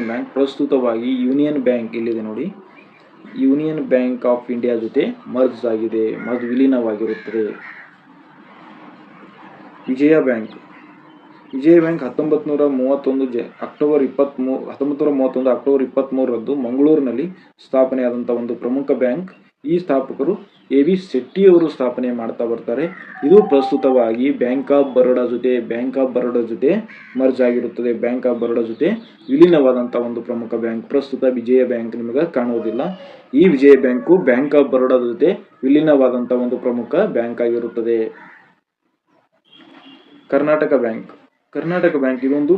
ಬ್ಯಾಂಕ್ ಪ್ರಸ್ತುತವಾಗಿ ಯೂನಿಯನ್ ಬ್ಯಾಂಕ್ ಇಲ್ಲಿದೆ ನೋಡಿ, ಯೂನಿಯನ್ ಬ್ಯಾಂಕ್ ಆಫ್ ಇಂಡಿಯಾ ಜೊತೆ ವಿಲೀನವಾಗಿರುತ್ತದೆ. ವಿಜಯ ಬ್ಯಾಂಕ್ 1931 ಅಕ್ಟೋಬರ್ 23ರಂದು ಮಂಗಳೂರಿನಲ್ಲಿ ಸ್ಥಾಪನೆಯಾದಂಥ ಒಂದು ಪ್ರಮುಖ ಬ್ಯಾಂಕ್. ಈ ಸ್ಥಾಪಕರು A.V. ಶೆಟ್ಟಿ ಅವರು ಸ್ಥಾಪನೆ ಮಾಡ್ತಾ ಬರ್ತಾರೆ. ಇದು ಪ್ರಸ್ತುತವಾಗಿ ಬ್ಯಾಂಕ್ ಆಫ್ ಬರೋಡಾ ಜೊತೆ ಮರ್ಜ್ ಆಗಿರುತ್ತದೆ. ಬ್ಯಾಂಕ್ ಆಫ್ ಬರೋಡಾ ಜೊತೆ ವಿಲೀನವಾದಂಥ ಒಂದು ಪ್ರಮುಖ ಬ್ಯಾಂಕ್. ಪ್ರಸ್ತುತ ವಿಜಯ ಬ್ಯಾಂಕ್ ನಿಮಗೆ ಕಾಣುವುದಿಲ್ಲ. ಈ ವಿಜಯ ಬ್ಯಾಂಕು ಬ್ಯಾಂಕ್ ಆಫ್ ಬರೋಡಾ ಜೊತೆ ವಿಲೀನವಾದಂಥ ಒಂದು ಪ್ರಮುಖ ಬ್ಯಾಂಕ್ ಆಗಿರುತ್ತದೆ. ಕರ್ನಾಟಕ ಬ್ಯಾಂಕ್ ಇದೊಂದು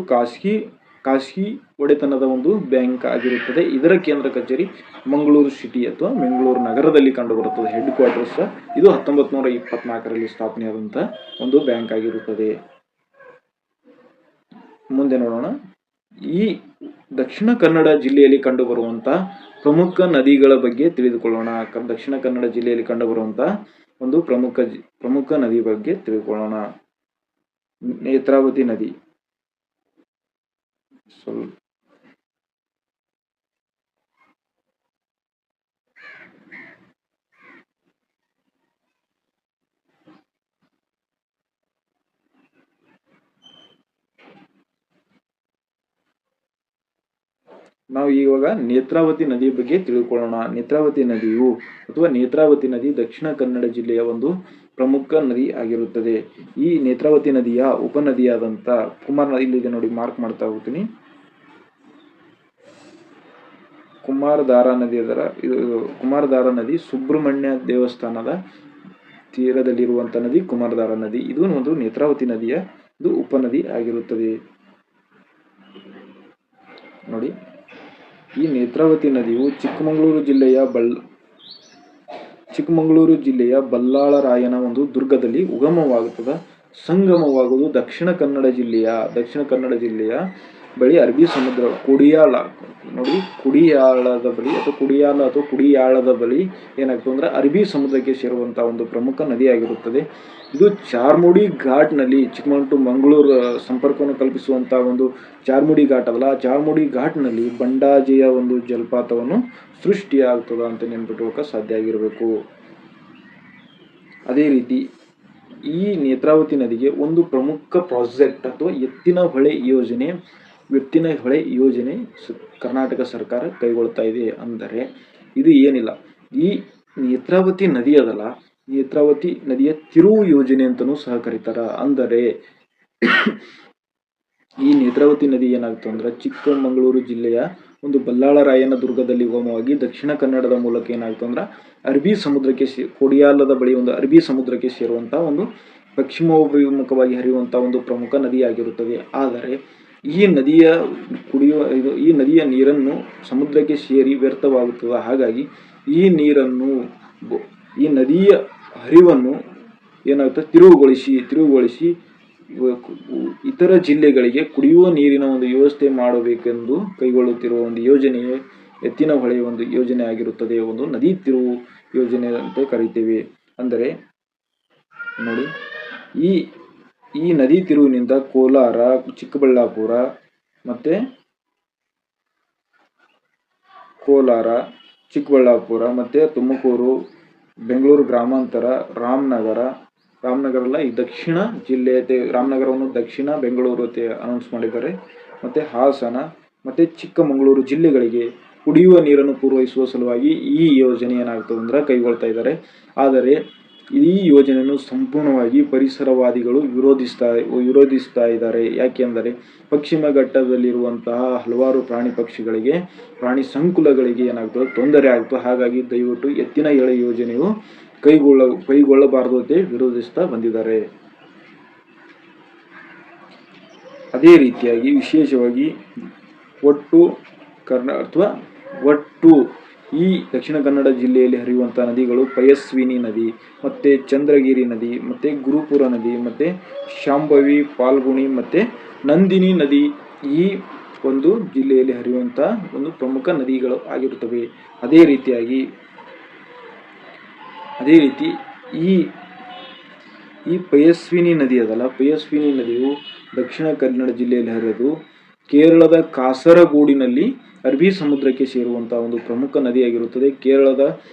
ಖಾಸಗಿ ಒಡೆತನದ ಒಂದು ಬ್ಯಾಂಕ್ ಆಗಿರುತ್ತದೆ. ಇದರ ಕೇಂದ್ರ ಕಚೇರಿ ಮಂಗಳೂರು ಸಿಟಿ ಅಥವಾ ಬೆಂಗಳೂರು ನಗರದಲ್ಲಿ ಕಂಡುಬರುತ್ತದೆ. ಹೆಡ್ ಕ್ವಾರ್ಟರ್ಸ್ ಇದು 1924ರಲ್ಲಿ ಸ್ಥಾಪನೆಯಾದಂಥ ಒಂದು ಬ್ಯಾಂಕ್ ಆಗಿರುತ್ತದೆ. ಮುಂದೆ ನೋಡೋಣ, ಈ ದಕ್ಷಿಣ ಕನ್ನಡ ಜಿಲ್ಲೆಯಲ್ಲಿ ಕಂಡುಬರುವಂತ ಪ್ರಮುಖ ನದಿಗಳ ಬಗ್ಗೆ ತಿಳಿದುಕೊಳ್ಳೋಣ. ದಕ್ಷಿಣ ಕನ್ನಡ ಜಿಲ್ಲೆಯಲ್ಲಿ ಕಂಡುಬರುವಂತ ಒಂದು ಪ್ರಮುಖ ನದಿ ಬಗ್ಗೆ ತಿಳಿದುಕೊಳ್ಳೋಣ. ನೇತ್ರಾವತಿ ನದಿ. ನಾವು ಇವಾಗ ನೇತ್ರಾವತಿ ನದಿ ಬಗ್ಗೆ ತಿಳ್ಕೊಳ್ಳೋಣ. ನೇತ್ರಾವತಿ ನದಿಯು ಅಥವಾ ನೇತ್ರಾವತಿ ನದಿ ದಕ್ಷಿಣ ಕನ್ನಡ ಜಿಲ್ಲೆಯ ಒಂದು ಪ್ರಮುಖ ನದಿ ಆಗಿರುತ್ತದೆ. ಈ ನೇತ್ರಾವತಿ ನದಿಯ ಉಪನದಿಯಾದಂಥ ಕುಮಾರ್ ನದಿ ಇಲ್ಲಿದೆ ನೋಡಿ, ಮಾರ್ಕ್ ಮಾಡ್ತಾ ಹೋಗ್ತೀನಿ. ಕುಮಾರಧಾರಾ ನದಿ ಕುಮಾರಧಾರಾ ನದಿ ಸುಬ್ರಹ್ಮಣ್ಯ ದೇವಸ್ಥಾನದ ತೀರದಲ್ಲಿರುವಂಥ ನದಿ ಕುಮಾರಧಾರಾ ನದಿ. ಇದು ಒಂದು ನೇತ್ರಾವತಿ ನದಿಯ ಇದು ಉಪನದಿ ಆಗಿರುತ್ತದೆ ನೋಡಿ. ಈ ನೇತ್ರಾವತಿ ನದಿಯು ಚಿಕ್ಕಮಗಳೂರು ಜಿಲ್ಲೆಯ ಬಲ್ಲಾಳರಾಯನ ಒಂದು ದುರ್ಗದಲ್ಲಿ ಉಗಮವಾಗುತ್ತದೆ. ಸಂಗಮವಾಗುವುದು ದಕ್ಷಿಣ ಕನ್ನಡ ಜಿಲ್ಲೆಯ ಬಳಿ ಅರಬ್ಬಿ ಸಮುದ್ರ ಕುಡಿಯಾಳದ ಬಳಿ ಏನಾಗ್ತದೆ ಅಂದ್ರೆ ಅರಬ್ಬಿ ಸಮುದ್ರಕ್ಕೆ ಸೇರುವಂತಹ ಒಂದು ಪ್ರಮುಖ ನದಿಯಾಗಿರುತ್ತದೆ. ಇದು ಚಾರ್ಮುಡಿ ಘಾಟ್ನಲ್ಲಿ ಚಿಕ್ಕಮಗಳೂರು ಟು ಮಂಗಳೂರು ಸಂಪರ್ಕವನ್ನು ಕಲ್ಪಿಸುವಂತಹ ಒಂದು ಚಾರ್ಮುಡಿ ಘಾಟ್ ಅದಲ್ಲ, ಆ ಚಾರ್ಮುಡಿ ಘಾಟ್ನಲ್ಲಿ ಬಂಡಾಜೆಯ ಒಂದು ಜಲಪಾತವನ್ನು ಸೃಷ್ಟಿಯಾಗ್ತದ ಅಂತ ನೆನ್ಪಿಟ್ಕೋಕ ಸಾಧ್ಯ ಆಗಿರಬೇಕು. ಅದೇ ರೀತಿ ಈ ನೇತ್ರಾವತಿ ನದಿಗೆ ಒಂದು ಪ್ರಮುಖ ಪ್ರಾಜೆಕ್ಟ್ ಅಥವಾ ಎತ್ತಿನ ಹೊಳೆ ಯೋಜನೆ ಕರ್ನಾಟಕ ಸರ್ಕಾರ ಕೈಗೊಳ್ತಾ ಇದೆ. ಅಂದರೆ ಇದು ಏನಿಲ್ಲ, ಈ ನೇತ್ರಾವತಿ ನದಿ ಅದಲ್ಲ, ನೇತ್ರಾವತಿ ನದಿಯ ತಿರುವು ಯೋಜನೆ ಅಂತಲೂ ಸಹ ಕರೀತಾರ. ಅಂದರೆ ಈ ನೇತ್ರಾವತಿ ನದಿ ಏನಾಗ್ತದೆ ಅಂದ್ರೆ ಚಿಕ್ಕಮಗಳೂರು ಜಿಲ್ಲೆಯ ಒಂದು ಬಲ್ಲಾಳರಾಯನ ದುರ್ಗದಲ್ಲಿ ಉಗಮವಾಗಿ ದಕ್ಷಿಣ ಕನ್ನಡದ ಮೂಲಕ ಏನಾಗ್ತದೆ ಅಂದ್ರೆ ಅರಬ್ಬಿ ಸಮುದ್ರಕ್ಕೆ ಕೊಡಿಯಾಲದ ಬಳಿ ಒಂದು ಅರಬ್ಬಿ ಸಮುದ್ರಕ್ಕೆ ಸೇರುವಂತಹ ಒಂದು ಪಶ್ಚಿಮೋಭಿಮುಖವಾಗಿ ಹರಿಯುವಂತಹ ಒಂದು ಪ್ರಮುಖ ನದಿಯಾಗಿರುತ್ತದೆ. ಆದರೆ ಈ ನದಿಯ ನೀರನ್ನು ಸಮುದ್ರಕ್ಕೆ ಸೇರಿ ವ್ಯರ್ಥವಾಗುತ್ತದೆ. ಹಾಗಾಗಿ ಈ ನದಿಯ ಹರಿವನ್ನು ಏನಾಗುತ್ತೆ ತಿರುವುಗೊಳಿಸಿ ಇತರ ಜಿಲ್ಲೆಗಳಿಗೆ ಕುಡಿಯುವ ನೀರಿನ ಒಂದು ವ್ಯವಸ್ಥೆ ಮಾಡಬೇಕೆಂದು ಕೈಗೊಳ್ಳುತ್ತಿರುವ ಒಂದು ಯೋಜನೆಯೇ ಎತ್ತಿನ ಹೊಳೆ ಒಂದು ಯೋಜನೆ ಆಗಿರುತ್ತದೆ. ಒಂದು ನದಿ ತಿರುವು ಯೋಜನೆ ಅಂತ ಕರಿತೇವೆ. ಅಂದರೆ ನೋಡಿ, ಈ ನದಿ ತಿರುವಿನಿಂದ ಕೋಲಾರ, ಚಿಕ್ಕಬಳ್ಳಾಪುರ ಮತ್ತೆ ತುಮಕೂರು, ಬೆಂಗಳೂರು ಗ್ರಾಮಾಂತರ, ರಾಮನಗರ ಅಲ್ಲ, ಈ ದಕ್ಷಿಣ ಜಿಲ್ಲೆ ರಾಮನಗರವನ್ನು ದಕ್ಷಿಣ ಬೆಂಗಳೂರು ಅನೌನ್ಸ್ ಮಾಡಿದ್ದಾರೆ. ಮತ್ತೆ ಹಾಸನ ಮತ್ತೆ ಚಿಕ್ಕಮಗಳೂರು ಜಿಲ್ಲೆಗಳಿಗೆ ಕುಡಿಯುವ ನೀರನ್ನು ಪೂರೈಸುವ ಸಲುವಾಗಿ ಈ ಯೋಜನೆ ಏನಾಗ್ತದೆ ಅಂದ್ರೆ ಕೈಗೊಳ್ತಾ ಇದ್ದಾರೆ. ಆದರೆ ಈ ಯೋಜನೆಯನ್ನು ಸಂಪೂರ್ಣವಾಗಿ ಪರಿಸರವಾದಿಗಳು ವಿರೋಧಿಸ್ತಾ ಇದ್ದಾರೆ. ಯಾಕೆಂದರೆ ಪಶ್ಚಿಮ ಘಟ್ಟದಲ್ಲಿರುವಂತಹ ಹಲವಾರು ಪ್ರಾಣಿ ಸಂಕುಲಗಳಿಗೆ ಏನಾಗ್ತದೆ ತೊಂದರೆ ಆಗ್ತದೆ. ಹಾಗಾಗಿ ದಯವಿಟ್ಟು ಎತ್ತಿನ ಹೊಳೆ ಯೋಜನೆಯು ಕೈಗೊಳ್ಳಬಾರದು ಅಂತ ವಿರೋಧಿಸ್ತಾ ಬಂದಿದ್ದಾರೆ. ಅದೇ ರೀತಿಯಾಗಿ ವಿಶೇಷವಾಗಿ ಒಟ್ಟು ಈ ದಕ್ಷಿಣ ಕನ್ನಡ ಜಿಲ್ಲೆಯಲ್ಲಿ ಹರಿಯುವಂತಹ ನದಿಗಳು ಪಯಸ್ವಿನಿ ನದಿ, ಮತ್ತೆ ಚಂದ್ರಗಿರಿ ನದಿ, ಮತ್ತೆ ಗುರುಪುರ ನದಿ, ಮತ್ತೆ ಶಾಂಭವಿ, ಪಾಲ್ಗುಣಿ ಮತ್ತೆ ನಂದಿನಿ ನದಿ ಈ ಒಂದು ಜಿಲ್ಲೆಯಲ್ಲಿ ಹರಿಯುವಂತಹ ಒಂದು ಪ್ರಮುಖ ನದಿಗಳು ಆಗಿರುತ್ತವೆ. ಅದೇ ರೀತಿ ಈ ಪಯಸ್ವಿನಿ ನದಿ ಅದಲ್ಲ, ಪಯಸ್ವಿನಿ ನದಿಯು ದಕ್ಷಿಣ ಕನ್ನಡ ಜಿಲ್ಲೆಯಲ್ಲಿ ಹರಿದು ಕೇರಳದ ಕಾಸರಗೋಡಿನಲ್ಲಿ ಅರಬ್ಬಿ ಸಮುದ್ರಕ್ಕೆ ಸೇರುವಂತಹ ಒಂದು ಪ್ರಮುಖ ನದಿಯಾಗಿರುತ್ತದೆ. ಕೇರಳದ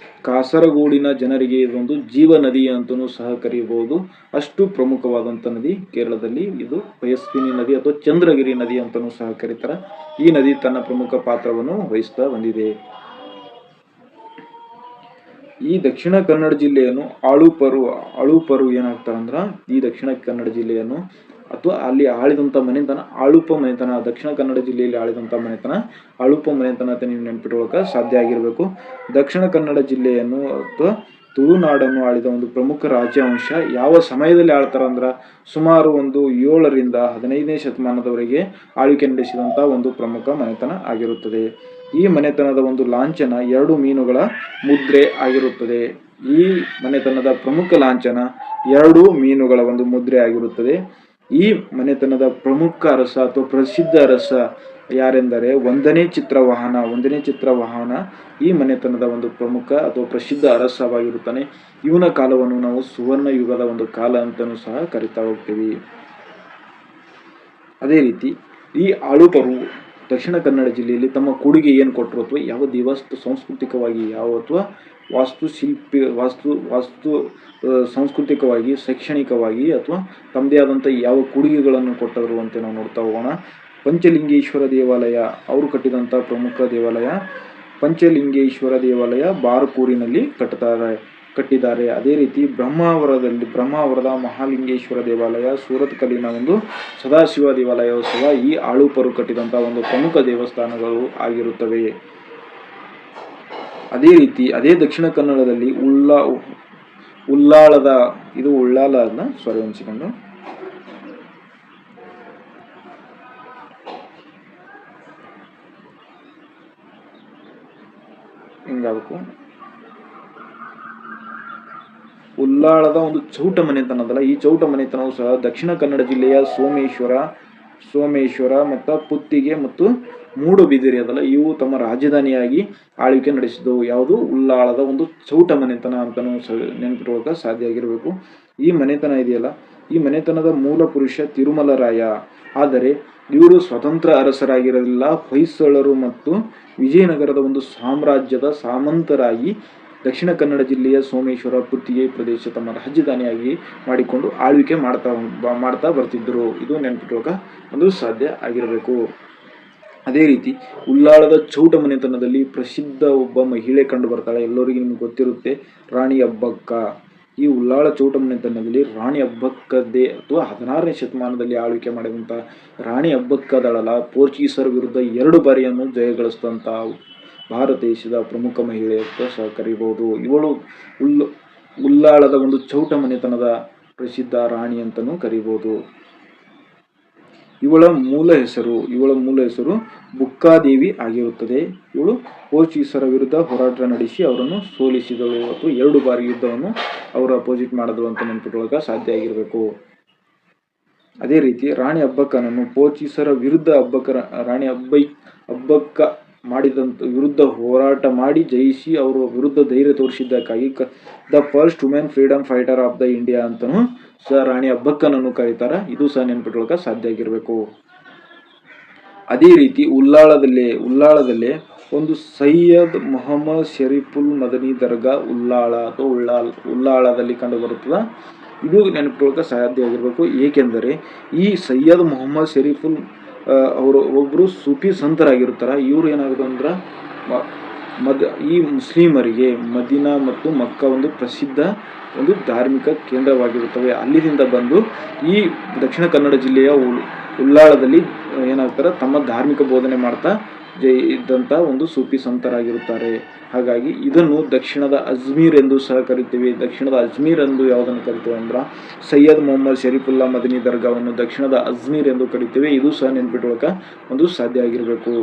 ಕಾಸರಗೋಡಿನ ಜನರಿಗೆ ಇದೊಂದು ಜೀವ ನದಿ ಅಂತಲೂ ಸಹ ಕರೆಯಬಹುದು. ಅಷ್ಟು ಪ್ರಮುಖವಾದಂಥ ನದಿ ಕೇರಳದಲ್ಲಿ ಇದು ಪಯಸ್ವಿನಿ ನದಿ ಅಥವಾ ಚಂದ್ರಗಿರಿ ನದಿ ಅಂತಲೂ ಸಹ ಕರೀತಾರೆ. ಈ ನದಿ ತನ್ನ ಪ್ರಮುಖ ಪಾತ್ರವನ್ನು ವಹಿಸ್ತಾ ಬಂದಿದೆ. ಈ ದಕ್ಷಿಣ ಕನ್ನಡ ಜಿಲ್ಲೆಯನ್ನು ಆಳುಪರು ಏನಾಗ್ತಾರೆ ಅಂದ್ರೆ ಈ ದಕ್ಷಿಣ ಕನ್ನಡ ಜಿಲ್ಲೆಯನ್ನು ಅಥವಾ ಅಲ್ಲಿ ಆಳಿದಂಥ ಮನೆತನ ಆಳುಪ ಮನೆತನ, ದಕ್ಷಿಣ ಕನ್ನಡ ಜಿಲ್ಲೆಯಲ್ಲಿ ಆಳಿದಂಥ ಮನೆತನ ಆಳುಪ ಮನೆತನ ಅಂತ ನೀವು ನೆನಪಿಟ್ಕೊಳ್ಳೋಕೆ ಸಾಧ್ಯ ಆಗಿರಬೇಕು. ದಕ್ಷಿಣ ಕನ್ನಡ ಜಿಲ್ಲೆಯನ್ನು ಅಥವಾ ತುಳುನಾಡನ್ನು ಆಳಿದ ಒಂದು ಪ್ರಮುಖ ರಾಜವಂಶ ಯಾವ ಸಮಯದಲ್ಲಿ ಆಳ್ತಾರ ಅಂದ್ರೆ ಸುಮಾರು ಒಂದು 7ರಿಂದ 15ನೇ ಶತಮಾನದವರೆಗೆ ಆಳ್ವಿಕೆ ನಡೆಸಿದಂಥ ಒಂದು ಪ್ರಮುಖ ಮನೆತನ ಆಗಿರುತ್ತದೆ. ಈ ಮನೆತನದ ಒಂದು ಲಾಂಛನ 2 ಮೀನುಗಳ ಮುದ್ರೆ ಆಗಿರುತ್ತದೆ. ಈ ಮನೆತನದ ಪ್ರಮುಖ ಲಾಂಛನ 2 ಮೀನುಗಳ ಒಂದು ಮುದ್ರೆ ಆಗಿರುತ್ತದೆ. ಈ ಮನೆತನದ ಪ್ರಮುಖ ಅರಸ ಅಥವಾ ಪ್ರಸಿದ್ಧ ಅರಸ ಯಾರೆಂದರೆ ಒಂದನೇ ಚಿತ್ರವಾಹನ ಈ ಮನೆತನದ ಒಂದು ಪ್ರಮುಖ ಅಥವಾ ಪ್ರಸಿದ್ಧ ಅರಸವಾಗಿರುತ್ತಾನೆ. ಇವನ ಕಾಲವನ್ನು ನಾವು ಸುವರ್ಣ ಯುಗದ ಒಂದು ಕಾಲ ಅಂತಲೂ ಸಹ ಕರಿತಾ ಹೋಗ್ತೀವಿ. ಅದೇ ರೀತಿ ಈ ಆಳುಪರು ದಕ್ಷಿಣ ಕನ್ನಡ ಜಿಲ್ಲೆಯಲ್ಲಿ ತಮ್ಮ ಕೊಡುಗೆ ಏನು ಕೊಟ್ಟರು ಅಥವಾ ಯಾವ ದೇವಸ್ಥ ಸಾಂಸ್ಕೃತಿಕವಾಗಿ ಅಥವಾ ವಾಸ್ತು ಸಾಂಸ್ಕೃತಿಕವಾಗಿ, ಶೈಕ್ಷಣಿಕವಾಗಿ ಅಥವಾ ತಮ್ಮದೇ ಆದಂಥ ಯಾವ ಕೊಡುಗೆಗಳನ್ನು ಕೊಟ್ಟರು ಅಂತ ನಾವು ನೋಡ್ತಾ ಹೋಗೋಣ. ಪಂಚಲಿಂಗೇಶ್ವರ ದೇವಾಲಯ ಅವರು ಕಟ್ಟಿದಂಥ ಪ್ರಮುಖ ದೇವಾಲಯ ಪಂಚಲಿಂಗೇಶ್ವರ ದೇವಾಲಯ ಬಾರ್ಕೂರಿನಲ್ಲಿ ಕಟ್ಟಿದ್ದಾರೆ. ಅದೇ ರೀತಿ ಬ್ರಹ್ಮಾವರದ ಮಹಾಲಿಂಗೇಶ್ವರ ದೇವಾಲಯ, ಸೂರತ್ಕಲ್ಲಿನ ಒಂದು ಸದಾಶಿವ ದೇವಾಲಯವೂ ಸಹ ಈ ಆಳುಪರು ಕಟ್ಟಿದಂಥ ಒಂದು ಪ್ರಮುಖ ದೇವಸ್ಥಾನಗಳು ಆಗಿರುತ್ತವೆ. ಅದೇ ರೀತಿ ಅದೇ ದಕ್ಷಿಣ ಕನ್ನಡದಲ್ಲಿ ಉಳ್ಳಾಳದ ಉಳ್ಳಾಳದ ಒಂದು ಚೌಟ ಮನೆತನದಲ್ಲ, ಈ ಚೌಟ ಮನೆತನವು ಸಹ ದಕ್ಷಿಣ ಕನ್ನಡ ಜಿಲ್ಲೆಯ ಸೋಮೇಶ್ವರ ಮತ್ತು ಪುತ್ತಿಗೆ ಮತ್ತು ಮೂಡುಬಿದಿರೆ ಅದಲ್ಲ, ಇವು ತಮ್ಮ ರಾಜಧಾನಿಯಾಗಿ ಆಳ್ವಿಕೆ ನಡೆಸಿದವು. ಯಾವುದು ಉಳ್ಳಾಳದ ಒಂದು ಚೌಟ ಮನೆತನ ಅಂತಲೂ ನೆನಪಿಟ್ಕೊಳ್ಳೋಕೆ ಸಾಧ್ಯ ಆಗಿರಬೇಕು. ಈ ಮನೆತನ ಇದೆಯಲ್ಲ, ಈ ಮನೆತನದ ಮೂಲ ಪುರುಷ ತಿರುಮಲರಾಯ. ಆದರೆ ಇವರು ಸ್ವತಂತ್ರ ಅರಸರಾಗಿರಲಿಲ್ಲ. ಹೊಯ್ಸಳರು ಮತ್ತು ವಿಜಯನಗರದ ಒಂದು ಸಾಮ್ರಾಜ್ಯದ ಸಾಮಂತರಾಗಿ ದಕ್ಷಿಣ ಕನ್ನಡ ಜಿಲ್ಲೆಯ ಸೋಮೇಶ್ವರ, ಪುತ್ತಿಗೆ ಪ್ರದೇಶ ತಮ್ಮ ರಾಜಧಾನಿಯಾಗಿ ಮಾಡಿಕೊಂಡು ಆಳ್ವಿಕೆ ಮಾಡ್ತಾ ಬರ್ತಿದ್ದರು. ಇದು ನೆನಪಿಟ್ಕೊಳ್ಳೋಕೆ ಒಂದು ಸಾಧ್ಯ ಆಗಿರಬೇಕು. ಅದೇ ರೀತಿ ಉಳ್ಳಾಳದ ಚೌಟ ಮನೆತನದಲ್ಲಿ ಪ್ರಸಿದ್ಧ ಒಬ್ಬ ಮಹಿಳೆ ಕಂಡು ಬರ್ತಾಳೆ. ಎಲ್ಲರಿಗೂ ನಿಮ್ಗೆ ಗೊತ್ತಿರುತ್ತೆ, ರಾಣಿ ಅಬ್ಬಕ್ಕ. ಈ ಉಳ್ಳಾಳ ಚೌಟ ಮನೆತನದಲ್ಲಿ ರಾಣಿ ಅಬ್ಬಕ್ಕದ್ದೇ ಅಥವಾ 16ನೇ ಶತಮಾನದಲ್ಲಿ ಆಳ್ವಿಕೆ ಮಾಡಿದಂಥ ರಾಣಿ ಅಬ್ಬಕ್ಕದಳಲ್ಲ, ಪೋರ್ಚುಗೀಸರ ವಿರುದ್ಧ 2 ಬಾರಿಯನ್ನು ಜಯಗಳಿಸಿದಂಥ ಭಾರತ ದೇಶದ ಪ್ರಮುಖ ಮಹಿಳೆ ಅಂತ ಸಹ ಕರೀಬಹುದು. ಇವಳು ಉಳ್ಳಾಳದ ಒಂದು ಚೌಟ ಮನೆತನದ ಪ್ರಸಿದ್ಧ ರಾಣಿ ಅಂತಲೂ ಕರೀಬಹುದು. ಇವಳ ಮೂಲ ಹೆಸರು ಬುಕ್ಕಾದೇವಿ ಆಗಿರುತ್ತದೆ. ಇವಳು ಪೋರ್ಚುಗೀಸರ ವಿರುದ್ಧ ಹೋರಾಟ ನಡೆಸಿ ಅವರನ್ನು ಸೋಲಿಸಿದಳು ಅಥವಾ 2 ಬಾರಿ ಯುದ್ಧವನ್ನು ಅವರು ಅಪೋಸಿಟ್ ಮಾಡಿದಳು ಅಂತ ನೆನಪಿಟ್ಕೊಳ್ಳೋಕೆ ಸಾಧ್ಯ ಆಗಿರಬೇಕು. ಅದೇ ರೀತಿ ರಾಣಿ ಅಬ್ಬಕ್ಕನನ್ನು ಪೋರ್ಚುಗೀಸರ ವಿರುದ್ಧ ರಾಣಿ ಅಬ್ಬಕ್ಕ ವಿರುದ್ಧ ಹೋರಾಟ ಮಾಡಿ ಜಯಿಸಿ ಅವರ ವಿರುದ್ಧ ಧೈರ್ಯ ತೋರಿಸಿದ್ದಕ್ಕಾಗಿ the first women freedom fighter of the India ಅಂತಲೂ ಸಹ ರಾಣಿ ಅಬ್ಬಕ್ಕನನ್ನು ಕರೀತಾರೆ. ಇದು ಸಹ ನೆನಪಿಟ್ಕೊಳ್ಳೋಕೆ ಸಾಧ್ಯ ಆಗಿರಬೇಕು. ಅದೇ ರೀತಿ ಉಳ್ಳಾಳದಲ್ಲೇ ಒಂದು ಸೈಯದ್ ಮೊಹಮ್ಮದ್ ಶರೀಫುಲ್ ಮದನಿ ದರ್ಗಾ ಉಳ್ಳಾಳದಲ್ಲಿ ಕಂಡು ಬರುತ್ತದೆ. ಇದು ನೆನಪಿಟ್ಕೊಳ್ಳೋಕೆ ಸಾಧ್ಯ ಆಗಿರಬೇಕು. ಏಕೆಂದರೆ ಈ ಸೈಯದ್ ಮೊಹಮ್ಮದ್ ಶರೀಫುಲ್ ಅವರು ಒಬ್ಬರು ಸೂಫಿ ಸಂತರಾಗಿರ್ತಾರೆ. ಇವರು ಏನಾಗುತ್ತೆ ಅಂದ್ರೆ ಈ ಮುಸ್ಲಿಮರಿಗೆ ಮದೀನಾ ಮತ್ತು ಮಕ್ಕ ಒಂದು ಪ್ರಸಿದ್ಧ ಒಂದು ಧಾರ್ಮಿಕ ಕೇಂದ್ರವಾಗಿರುತ್ತವೆ. ಅಲ್ಲಿಂದ ಬಂದು ಈ ದಕ್ಷಿಣ ಕನ್ನಡ ಜಿಲ್ಲೆಯ ಉಳ್ಳಾಳದಲ್ಲಿ ಏನಾಗ್ತಾರೆ, ತಮ್ಮ ಧಾರ್ಮಿಕ ಬೋಧನೆ ಮಾಡ್ತಾ ಇದ್ದಂಥ ಒಂದು ಸೂಫಿ ಸಂತರಾಗಿರುತ್ತಾರೆ. ಹಾಗಾಗಿ ಇದನ್ನು ದಕ್ಷಿಣದ ಅಜ್ಮೀರ್ ಎಂದು ಸಹ ಕರಿತೀವಿ. ದಕ್ಷಿಣದ ಅಜ್ಮೀರ್ ಎಂದು ಯಾವುದನ್ನು ಕರಿತೀವಿ ಅಂದ್ರೆ ಸೈಯದ್ ಮೊಹಮ್ಮದ್ ಶರೀಫುಲ್ಲಾ ಮದನಿ ದರ್ಗಾವನ್ನು ದಕ್ಷಿಣದ ಅಜ್ಮೀರ್ ಎಂದು ಕರಿತೀವಿ. ಇದು ಸಹ ನೆನಪಿಟ್ಕೊಳ್ಳೋಕೆ ಒಂದು ಸಾಧ್ಯ ಆಗಿರಬೇಕು.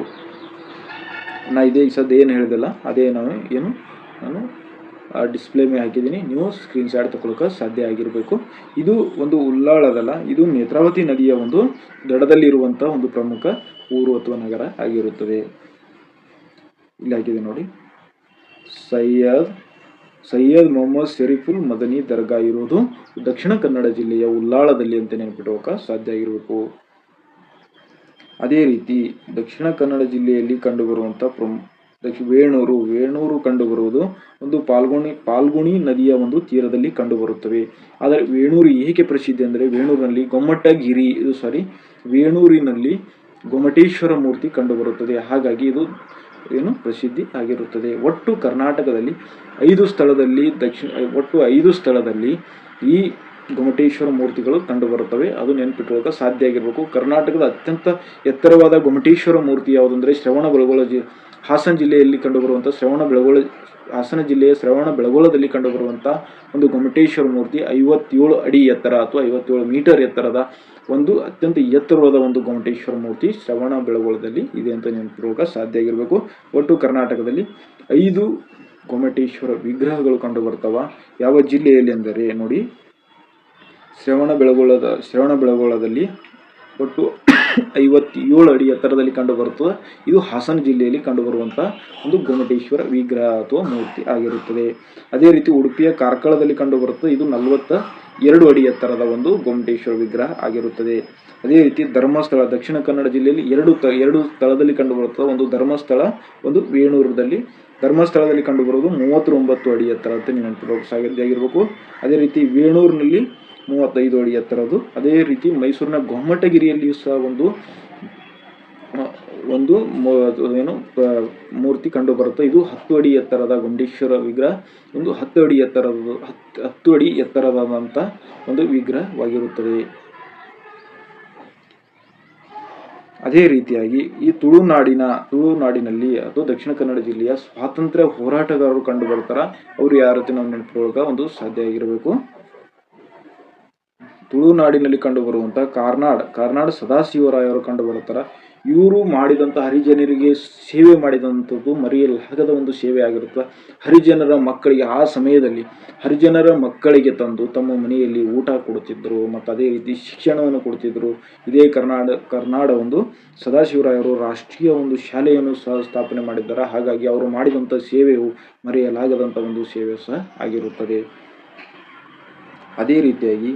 ಇದೇ ಸದ್ಯ ಏನು ಹೇಳಿದಲ್ಲ ಅದೇ ನಾನು ಡಿಸ್ಪ್ಲೇ ಮೇಲೆ ಹಾಕಿದ್ದೀನಿ, ನೀವು ಸ್ಕ್ರೀನ್ಶಾಟ್ ತಗೊಳ್ಳೋಕೆ ಸಾಧ್ಯ ಆಗಿರಬೇಕು. ಇದು ಒಂದು ಉಳ್ಳಾಳದಲ್ಲ, ಇದು ನೇತ್ರಾವತಿ ನದಿಯ ಒಂದು ದಡದಲ್ಲಿರುವಂಥ ಒಂದು ಪ್ರಮುಖ ಊರು ಅಥವಾ ನಗರ ಆಗಿರುತ್ತದೆ. ಇಲ್ಲಿ ಹಾಕಿದೆ ನೋಡಿ, ಸೈಯದ್ ಮೊಹಮ್ಮದ್ ಶರೀಫುಲ್ ಮದನಿ ದರ್ಗಾ ಇರುವುದು ದಕ್ಷಿಣ ಕನ್ನಡ ಜಿಲ್ಲೆಯ ಉಳ್ಳಾಳದಲ್ಲಿ ಅಂತ ನೆನಪಿಟ್ಕೊಳ್ಳೋಕೆ ಸಾಧ್ಯ ಆಗಿರಬೇಕು. ಅದೇ ರೀತಿ ದಕ್ಷಿಣ ಕನ್ನಡ ಜಿಲ್ಲೆಯಲ್ಲಿ ಕಂಡುಬರುವಂಥ ವೇಣೂರು ಕಂಡುಬರುವುದು ಒಂದು ಪಾಲ್ಗುಣಿ ನದಿಯ ಒಂದು ತೀರದಲ್ಲಿ ಕಂಡುಬರುತ್ತವೆ. ಆದರೆ ವೇಣೂರು ಏಕೆ ಪ್ರಸಿದ್ಧಿ ಅಂದರೆ ವೇಣೂರಿನಲ್ಲಿ ಗೊಮ್ಮಟೇಶ್ವರ ಮೂರ್ತಿ ಕಂಡುಬರುತ್ತದೆ. ಹಾಗಾಗಿ ಇದು ಪ್ರಸಿದ್ಧಿ ಆಗಿರುತ್ತದೆ. ಒಟ್ಟು ಕರ್ನಾಟಕದಲ್ಲಿ 5 ಸ್ಥಳದಲ್ಲಿ ಈ ಗೊಮ್ಮಟೇಶ್ವರ ಮೂರ್ತಿಗಳು ಕಂಡುಬರುತ್ತವೆ. ಅದು ನೆನಪಿಟ್ಕೊಳ್ಳೋಕೆ ಸಾಧ್ಯ ಆಗಿರಬೇಕು. ಕರ್ನಾಟಕದ ಅತ್ಯಂತ ಎತ್ತರವಾದ ಗೊಮ್ಮಟೇಶ್ವರ ಮೂರ್ತಿ ಯಾವುದಂದರೆ ಹಾಸನ ಜಿಲ್ಲೆಯಲ್ಲಿ ಕಂಡುಬರುವಂಥ ಹಾಸನ ಜಿಲ್ಲೆಯ ಶ್ರವಣಬೆಳಗೊಳದಲ್ಲಿ ಕಂಡುಬರುವಂಥ ಒಂದು ಗೊಮ್ಮಟೇಶ್ವರ ಮೂರ್ತಿ 57 ಅಡಿ ಎತ್ತರ ಅಥವಾ 57 ಮೀಟರ್ ಎತ್ತರದ ಒಂದು ಅತ್ಯಂತ ಎತ್ತರವಾದ ಒಂದು ಗೊಮ್ಮಟೇಶ್ವರ ಮೂರ್ತಿ ಶ್ರವಣಬೆಳಗೊಳದಲ್ಲಿ ಇದೆ ಅಂತ ನೆನಪಿಟ್ಕೊಳ್ಳೋಕೆ ಸಾಧ್ಯ ಆಗಿರಬೇಕು. ಒಟ್ಟು ಕರ್ನಾಟಕದಲ್ಲಿ 5 ಗೊಮ್ಮಟೇಶ್ವರ ವಿಗ್ರಹಗಳು ಕಂಡುಬರ್ತವೆ. ಯಾವ ಜಿಲ್ಲೆಯಲ್ಲಿ ಅಂದರೆ ನೋಡಿ, ಶ್ರವಣಬೆಳಗೊಳದಲ್ಲಿ ಒಟ್ಟು 57 ಅಡಿ ಎತ್ತರದಲ್ಲಿ ಕಂಡುಬರುತ್ತದೆ. ಇದು ಹಾಸನ ಜಿಲ್ಲೆಯಲ್ಲಿ ಕಂಡುಬರುವಂಥ ಒಂದು ಗೊಮ್ಮಟೇಶ್ವರ ವಿಗ್ರಹ ಅಥವಾ ಮೂರ್ತಿ ಆಗಿರುತ್ತದೆ. ಅದೇ ರೀತಿ ಉಡುಪಿಯ ಕಾರ್ಕಳದಲ್ಲಿ ಕಂಡುಬರುತ್ತದೆ. ಇದು 42 ಅಡಿ ಎತ್ತರದ ಒಂದು ಗೊಮ್ಮಟೇಶ್ವರ ವಿಗ್ರಹ ಆಗಿರುತ್ತದೆ. ಅದೇ ರೀತಿ ಧರ್ಮಸ್ಥಳ ದಕ್ಷಿಣ ಕನ್ನಡ ಜಿಲ್ಲೆಯಲ್ಲಿ ಎರಡು ಸ್ಥಳದಲ್ಲಿ ಕಂಡುಬರುತ್ತದೆ. ಒಂದು ಧರ್ಮಸ್ಥಳ, ಒಂದು ವೇಣೂರದಲ್ಲಿ. ಧರ್ಮಸ್ಥಳದಲ್ಲಿ ಕಂಡುಬರುವುದು 39 ಅಡಿ ಎತ್ತರ ಅಂತ ನೆನಪಿರಬೇಕು. ಅದೇ ರೀತಿ ವೇಣೂರಿನಲ್ಲಿ 35 ಅಡಿ ಎತ್ತರದ್ದು. ಅದೇ ರೀತಿ ಮೈಸೂರಿನ ಗೊಮ್ಮಟಗಿರಿಯಲ್ಲಿಯೂ ಸಹ ಒಂದು ಮೂರ್ತಿ ಕಂಡುಬರುತ್ತೆ. ಇದು 10 ಅಡಿ ಎತ್ತರದ ಗೊಮ್ಮಟೇಶ್ವರ ವಿಗ್ರಹ. ಒಂದು 10 ಅಡಿ ಎತ್ತರದಂಥ ಒಂದು ವಿಗ್ರಹವಾಗಿರುತ್ತದೆ. ಅದೇ ರೀತಿಯಾಗಿ ಈ ತುಳುನಾಡಿನಲ್ಲಿ ಅಥವಾ ದಕ್ಷಿಣ ಕನ್ನಡ ಜಿಲ್ಲೆಯ ಸ್ವಾತಂತ್ರ್ಯ ಹೋರಾಟಗಾರರು ಕಂಡು ಬರ್ತಾರ. ಅವರು ಯಾರ ರೀತಿ ನಾವು ನೆನಪಿಕೊಳ್ಳೋಕೆ ಒಂದು ಸಾಧ್ಯ ಆಗಿರಬೇಕು. ತುಳುನಾಡಿನಲ್ಲಿ ಕಂಡು ಬರುವಂತ ಕಾರ್ನಾಡ್ ಸದಾಶಿವರಾಯರು ಕಂಡು ಬರ್ತಾರ. ಇವರು ಮಾಡಿದಂಥ ಹರಿಜನರಿಗೆ ಸೇವೆ ಮಾಡಿದಂಥದ್ದು ಮರೆಯಲಾಗದ ಒಂದು ಸೇವೆ ಆಗಿರುತ್ತೆ. ಹರಿಜನರ ಮಕ್ಕಳಿಗೆ ಆ ಸಮಯದಲ್ಲಿ ಹರಿಜನರ ಮಕ್ಕಳಿಗೆ ತಂದು ತಮ್ಮ ಮನೆಯಲ್ಲಿ ಊಟ ಕೊಡುತ್ತಿದ್ದರು ಮತ್ತು ಅದೇ ರೀತಿ ಶಿಕ್ಷಣವನ್ನು ಕೊಡುತ್ತಿದ್ದರು. ಇದೇ ಕರ್ನಾಡ ಒಂದು ಸದಾಶಿವರಾಯರು ರಾಷ್ಟ್ರೀಯ ಒಂದು ಶಾಲೆಯನ್ನು ಸಹ ಸ್ಥಾಪನೆ ಮಾಡಿದ್ದಾರೆ. ಹಾಗಾಗಿ ಅವರು ಮಾಡಿದಂಥ ಸೇವೆಯು ಮರೆಯಲಾಗದಂಥ ಒಂದು ಸೇವೆ ಸಹ ಆಗಿರುತ್ತದೆ. ಅದೇ ರೀತಿಯಾಗಿ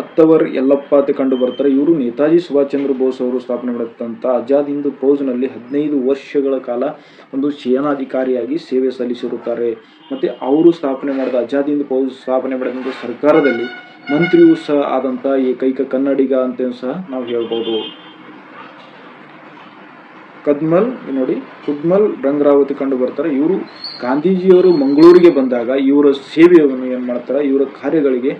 ಅತ್ತವರ್ ಯಲ್ಲಪ್ಪ ಅಂತ ಕಂಡು ಬರ್ತಾರೆ. ಇವರು ನೇತಾಜಿ ಸುಭಾಷ್ ಚಂದ್ರ ಬೋಸ್ ಅವರು ಸ್ಥಾಪನೆ ಮಾಡಿದಂಥ ಆಜಾದ್ ಹಿಂದ್ ಫೌಜ್ನಲ್ಲಿ 15 ವರ್ಷಗಳ ಕಾಲ ಒಂದು ಸೇನಾಧಿಕಾರಿಯಾಗಿ ಸೇವೆ ಸಲ್ಲಿಸಿರುತ್ತಾರೆ. ಮತ್ತು ಅವರು ಸ್ಥಾಪನೆ ಮಾಡಿದ ಆಜಾದ್ ಹಿಂದ್ ಫೌಜ್ ಸ್ಥಾಪನೆ ಮಾಡಿದಂಥ ಸರ್ಕಾರದಲ್ಲಿ ಮಂತ್ರಿಯೂ ಸಹ ಆದಂಥ ಏಕೈಕ ಕನ್ನಡಿಗ ಅಂತ ಸಹ ನಾವು ಹೇಳ್ಬೋದು. ಕುದ್ಮಲ್ ರಂಗರಾವತಿ ಕಂಡು ಬರ್ತಾರೆ. ಇವರು ಗಾಂಧೀಜಿಯವರು ಮಂಗಳೂರಿಗೆ ಬಂದಾಗ ಇವರ ಸೇವೆಯನ್ನು ಏನು ಮಾಡ್ತಾರೆ, ಇವರ ಕಾರ್ಯಗಳಿಗೆ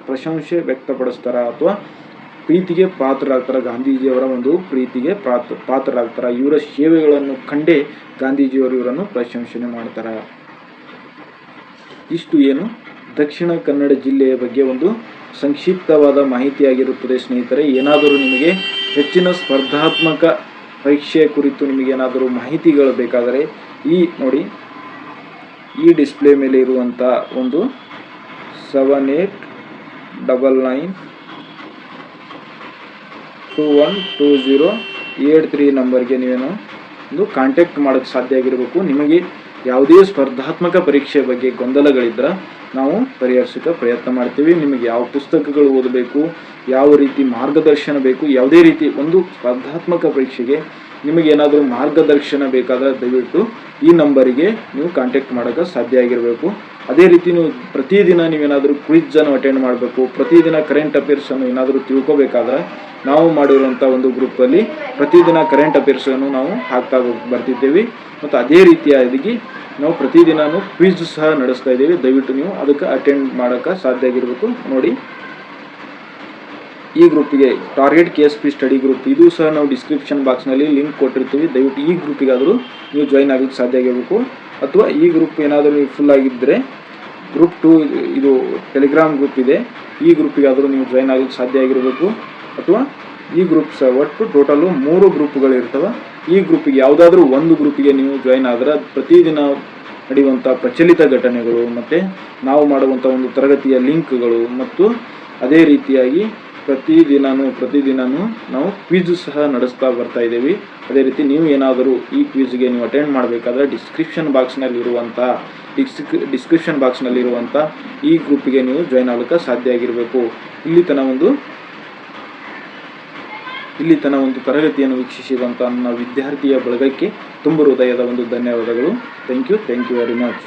ಪ್ರಶಂಸೆ ವ್ಯಕ್ತಪಡಿಸ್ತಾರ ಅಥವಾ ಪ್ರೀತಿಗೆ ಪಾತ್ರರಾಗ್ತಾರೆ. ಗಾಂಧೀಜಿಯವರ ಒಂದು ಪ್ರೀತಿಗೆ ಪಾತ್ರರಾಗ್ತಾರೆ. ಇವರ ಸೇವೆಗಳನ್ನು ಕಂಡೇ ಗಾಂಧೀಜಿಯವರು ಇವರನ್ನು ಪ್ರಶಂಸನೆ ಮಾಡ್ತಾರೆ. ಇಷ್ಟು ಏನು ದಕ್ಷಿಣ ಕನ್ನಡ ಜಿಲ್ಲೆಯ ಬಗ್ಗೆ ಒಂದು ಸಂಕ್ಷಿಪ್ತವಾದ ಮಾಹಿತಿಯಾಗಿರುತ್ತದೆ ಸ್ನೇಹಿತರೆ. ಏನಾದರೂ ನಿಮಗೆ ಹೆಚ್ಚಿನ ಸ್ಪರ್ಧಾತ್ಮಕ ಪರೀಕ್ಷೆಯ ಕುರಿತು ನಿಮಗೇನಾದರೂ ಮಾಹಿತಿಗಳು ಬೇಕಾದರೆ ಈ ಡಿಸ್ಪ್ಲೇ ಮೇಲೆ ಇರುವಂಥ ಒಂದು 7899212083 ನಂಬರ್ಗೆ ನೀವೇನು ಒಂದು ಕಾಂಟ್ಯಾಕ್ಟ್ ಮಾಡೋಕ್ಕೆ ಸಾಧ್ಯ ಆಗಿರಬೇಕು. ನಿಮಗೆ ಯಾವುದೇ ಸ್ಪರ್ಧಾತ್ಮಕ ಪರೀಕ್ಷೆ ಬಗ್ಗೆ ಗೊಂದಲಗಳಿದ್ದರೆ ನಾವು ಪರಿಹರಿಸೋಕ್ಕೆ ಪ್ರಯತ್ನ ಮಾಡ್ತೀವಿ. ನಿಮಗೆ ಯಾವ ಪುಸ್ತಕಗಳು ಓದಬೇಕು, ಯಾವ ರೀತಿ ಮಾರ್ಗದರ್ಶನ ಬೇಕು, ಯಾವುದೇ ರೀತಿ ಒಂದು ಸ್ಪರ್ಧಾತ್ಮಕ ಪರೀಕ್ಷೆಗೆ ನಿಮಗೇನಾದರೂ ಮಾರ್ಗದರ್ಶನ ಬೇಕಾದರೆ ದಯವಿಟ್ಟು ಈ ನಂಬರಿಗೆ ನೀವು ಕಾಂಟ್ಯಾಕ್ಟ್ ಮಾಡೋಕ್ಕೆ ಸಾಧ್ಯ ಆಗಿರಬೇಕು. ಅದೇ ರೀತಿ ನೀವು ಪ್ರತಿದಿನ ನೀವೇನಾದರೂ ಕ್ವಿಝನ್ನು ಅಟೆಂಡ್ ಮಾಡಬೇಕು, ಪ್ರತಿದಿನ ಕರೆಂಟ್ ಅಫೇರ್ಸನ್ನು ಏನಾದರೂ ತಿಳ್ಕೋಬೇಕಾದ್ರೆ ನಾವು ಮಾಡಿರುವಂಥ ಒಂದು ಗ್ರೂಪಲ್ಲಿ ಪ್ರತಿದಿನ ಕರೆಂಟ್ ಅಫೇರ್ಸನ್ನು ನಾವು ಹಾಕ್ತಾ ಬರ್ತಿದ್ದೇವೆ. ಮತ್ತು ಅದೇ ರೀತಿಯಾಗಿ ನಾವು ಪ್ರತಿದಿನವೂ ಕ್ವಿಝ್ ಸಹ ನಡೆಸ್ತಾ ಇದ್ದೇವೆ. ದಯವಿಟ್ಟು ನೀವು ಅದಕ್ಕೆ ಅಟೆಂಡ್ ಮಾಡೋಕ್ಕೆ ಸಾಧ್ಯ ಆಗಿರಬೇಕು. ನೋಡಿ, ಈ ಗ್ರೂಪಿಗೆ ಟಾರ್ಗೆಟ್ KSP ಸ್ಟಡಿ ಗ್ರೂಪ್ ಇದು ಸಹ ನಾವು ಡಿಸ್ಕ್ರಿಪ್ಷನ್ ಬಾಕ್ಸ್ನಲ್ಲಿ ಲಿಂಕ್ ಕೊಟ್ಟಿರ್ತೀವಿ. ದಯವಿಟ್ಟು ಈ ಗ್ರೂಪಿಗಾದರೂ ನೀವು ಜಾಯ್ನ್ ಆಗಲಿಕ್ಕೆ ಸಾಧ್ಯ ಆಗಿರಬೇಕು. ಅಥವಾ ಈ ಗ್ರೂಪ್ ಏನಾದರೂ ನೀವು ಫುಲ್ ಆಗಿದ್ದರೆ ಗ್ರೂಪ್ 2 ಇದು ಟೆಲಿಗ್ರಾಮ್ ಗ್ರೂಪ್ ಇದೆ, ಈ ಗ್ರೂಪಿಗಾದರೂ ನೀವು ಜಾಯ್ನ್ ಆಗಲಿಕ್ಕೆ ಸಾಧ್ಯ ಆಗಿರಬೇಕು. ಅಥವಾ ಈ ಗ್ರೂಪ್ ಸಹ ಒಟ್ಟು ಟೋಟಲು 3 ಗ್ರೂಪ್ಗಳಿರ್ತವೆ. ಈ ಗ್ರೂಪಿಗೆ ಯಾವುದಾದ್ರೂ ಒಂದು ಗ್ರೂಪಿಗೆ ನೀವು ಜಾಯ್ನ್ ಆದರೆ ಪ್ರತಿದಿನ ನಡೆಯುವಂಥ ಪ್ರಚಲಿತ ಘಟನೆಗಳು ಮತ್ತು ನಾವು ಮಾಡುವಂಥ ಒಂದು ತರಗತಿಯ ಲಿಂಕ್ಗಳು ಮತ್ತು ಅದೇ ರೀತಿಯಾಗಿ ಪ್ರತಿದಿನವೂ ನಾವು ಕ್ವಿಝ್ ಸಹ ನಡೆಸ್ತಾ ಬರ್ತಾ ಇದ್ದೀವಿ. ಅದೇ ರೀತಿ ನೀವು ಏನಾದರೂ ಈ ಕ್ವಿಝ್ಗೆ ನೀವು ಅಟೆಂಡ್ ಮಾಡಬೇಕಾದ್ರೆ ಡಿಸ್ಕ್ರಿಪ್ಷನ್ ಬಾಕ್ಸ್ನಲ್ಲಿರುವಂಥ ಈ ಗ್ರೂಪಿಗೆ ನೀವು ಜಾಯ್ನ್ ಆಗಲಿಕ್ಕೆ ಸಾಧ್ಯ ಆಗಿರಬೇಕು. ಇಲ್ಲಿ ತನ ಒಂದು ತರಗತಿಯನ್ನು ವೀಕ್ಷಿಸಿದಂಥ ನನ್ನ ವಿದ್ಯಾರ್ಥಿಯ ಬಳಗಕ್ಕೆ ತುಂಬ ಹೃದಯದ ಒಂದು ಧನ್ಯವಾದಗಳು. Thank you very much.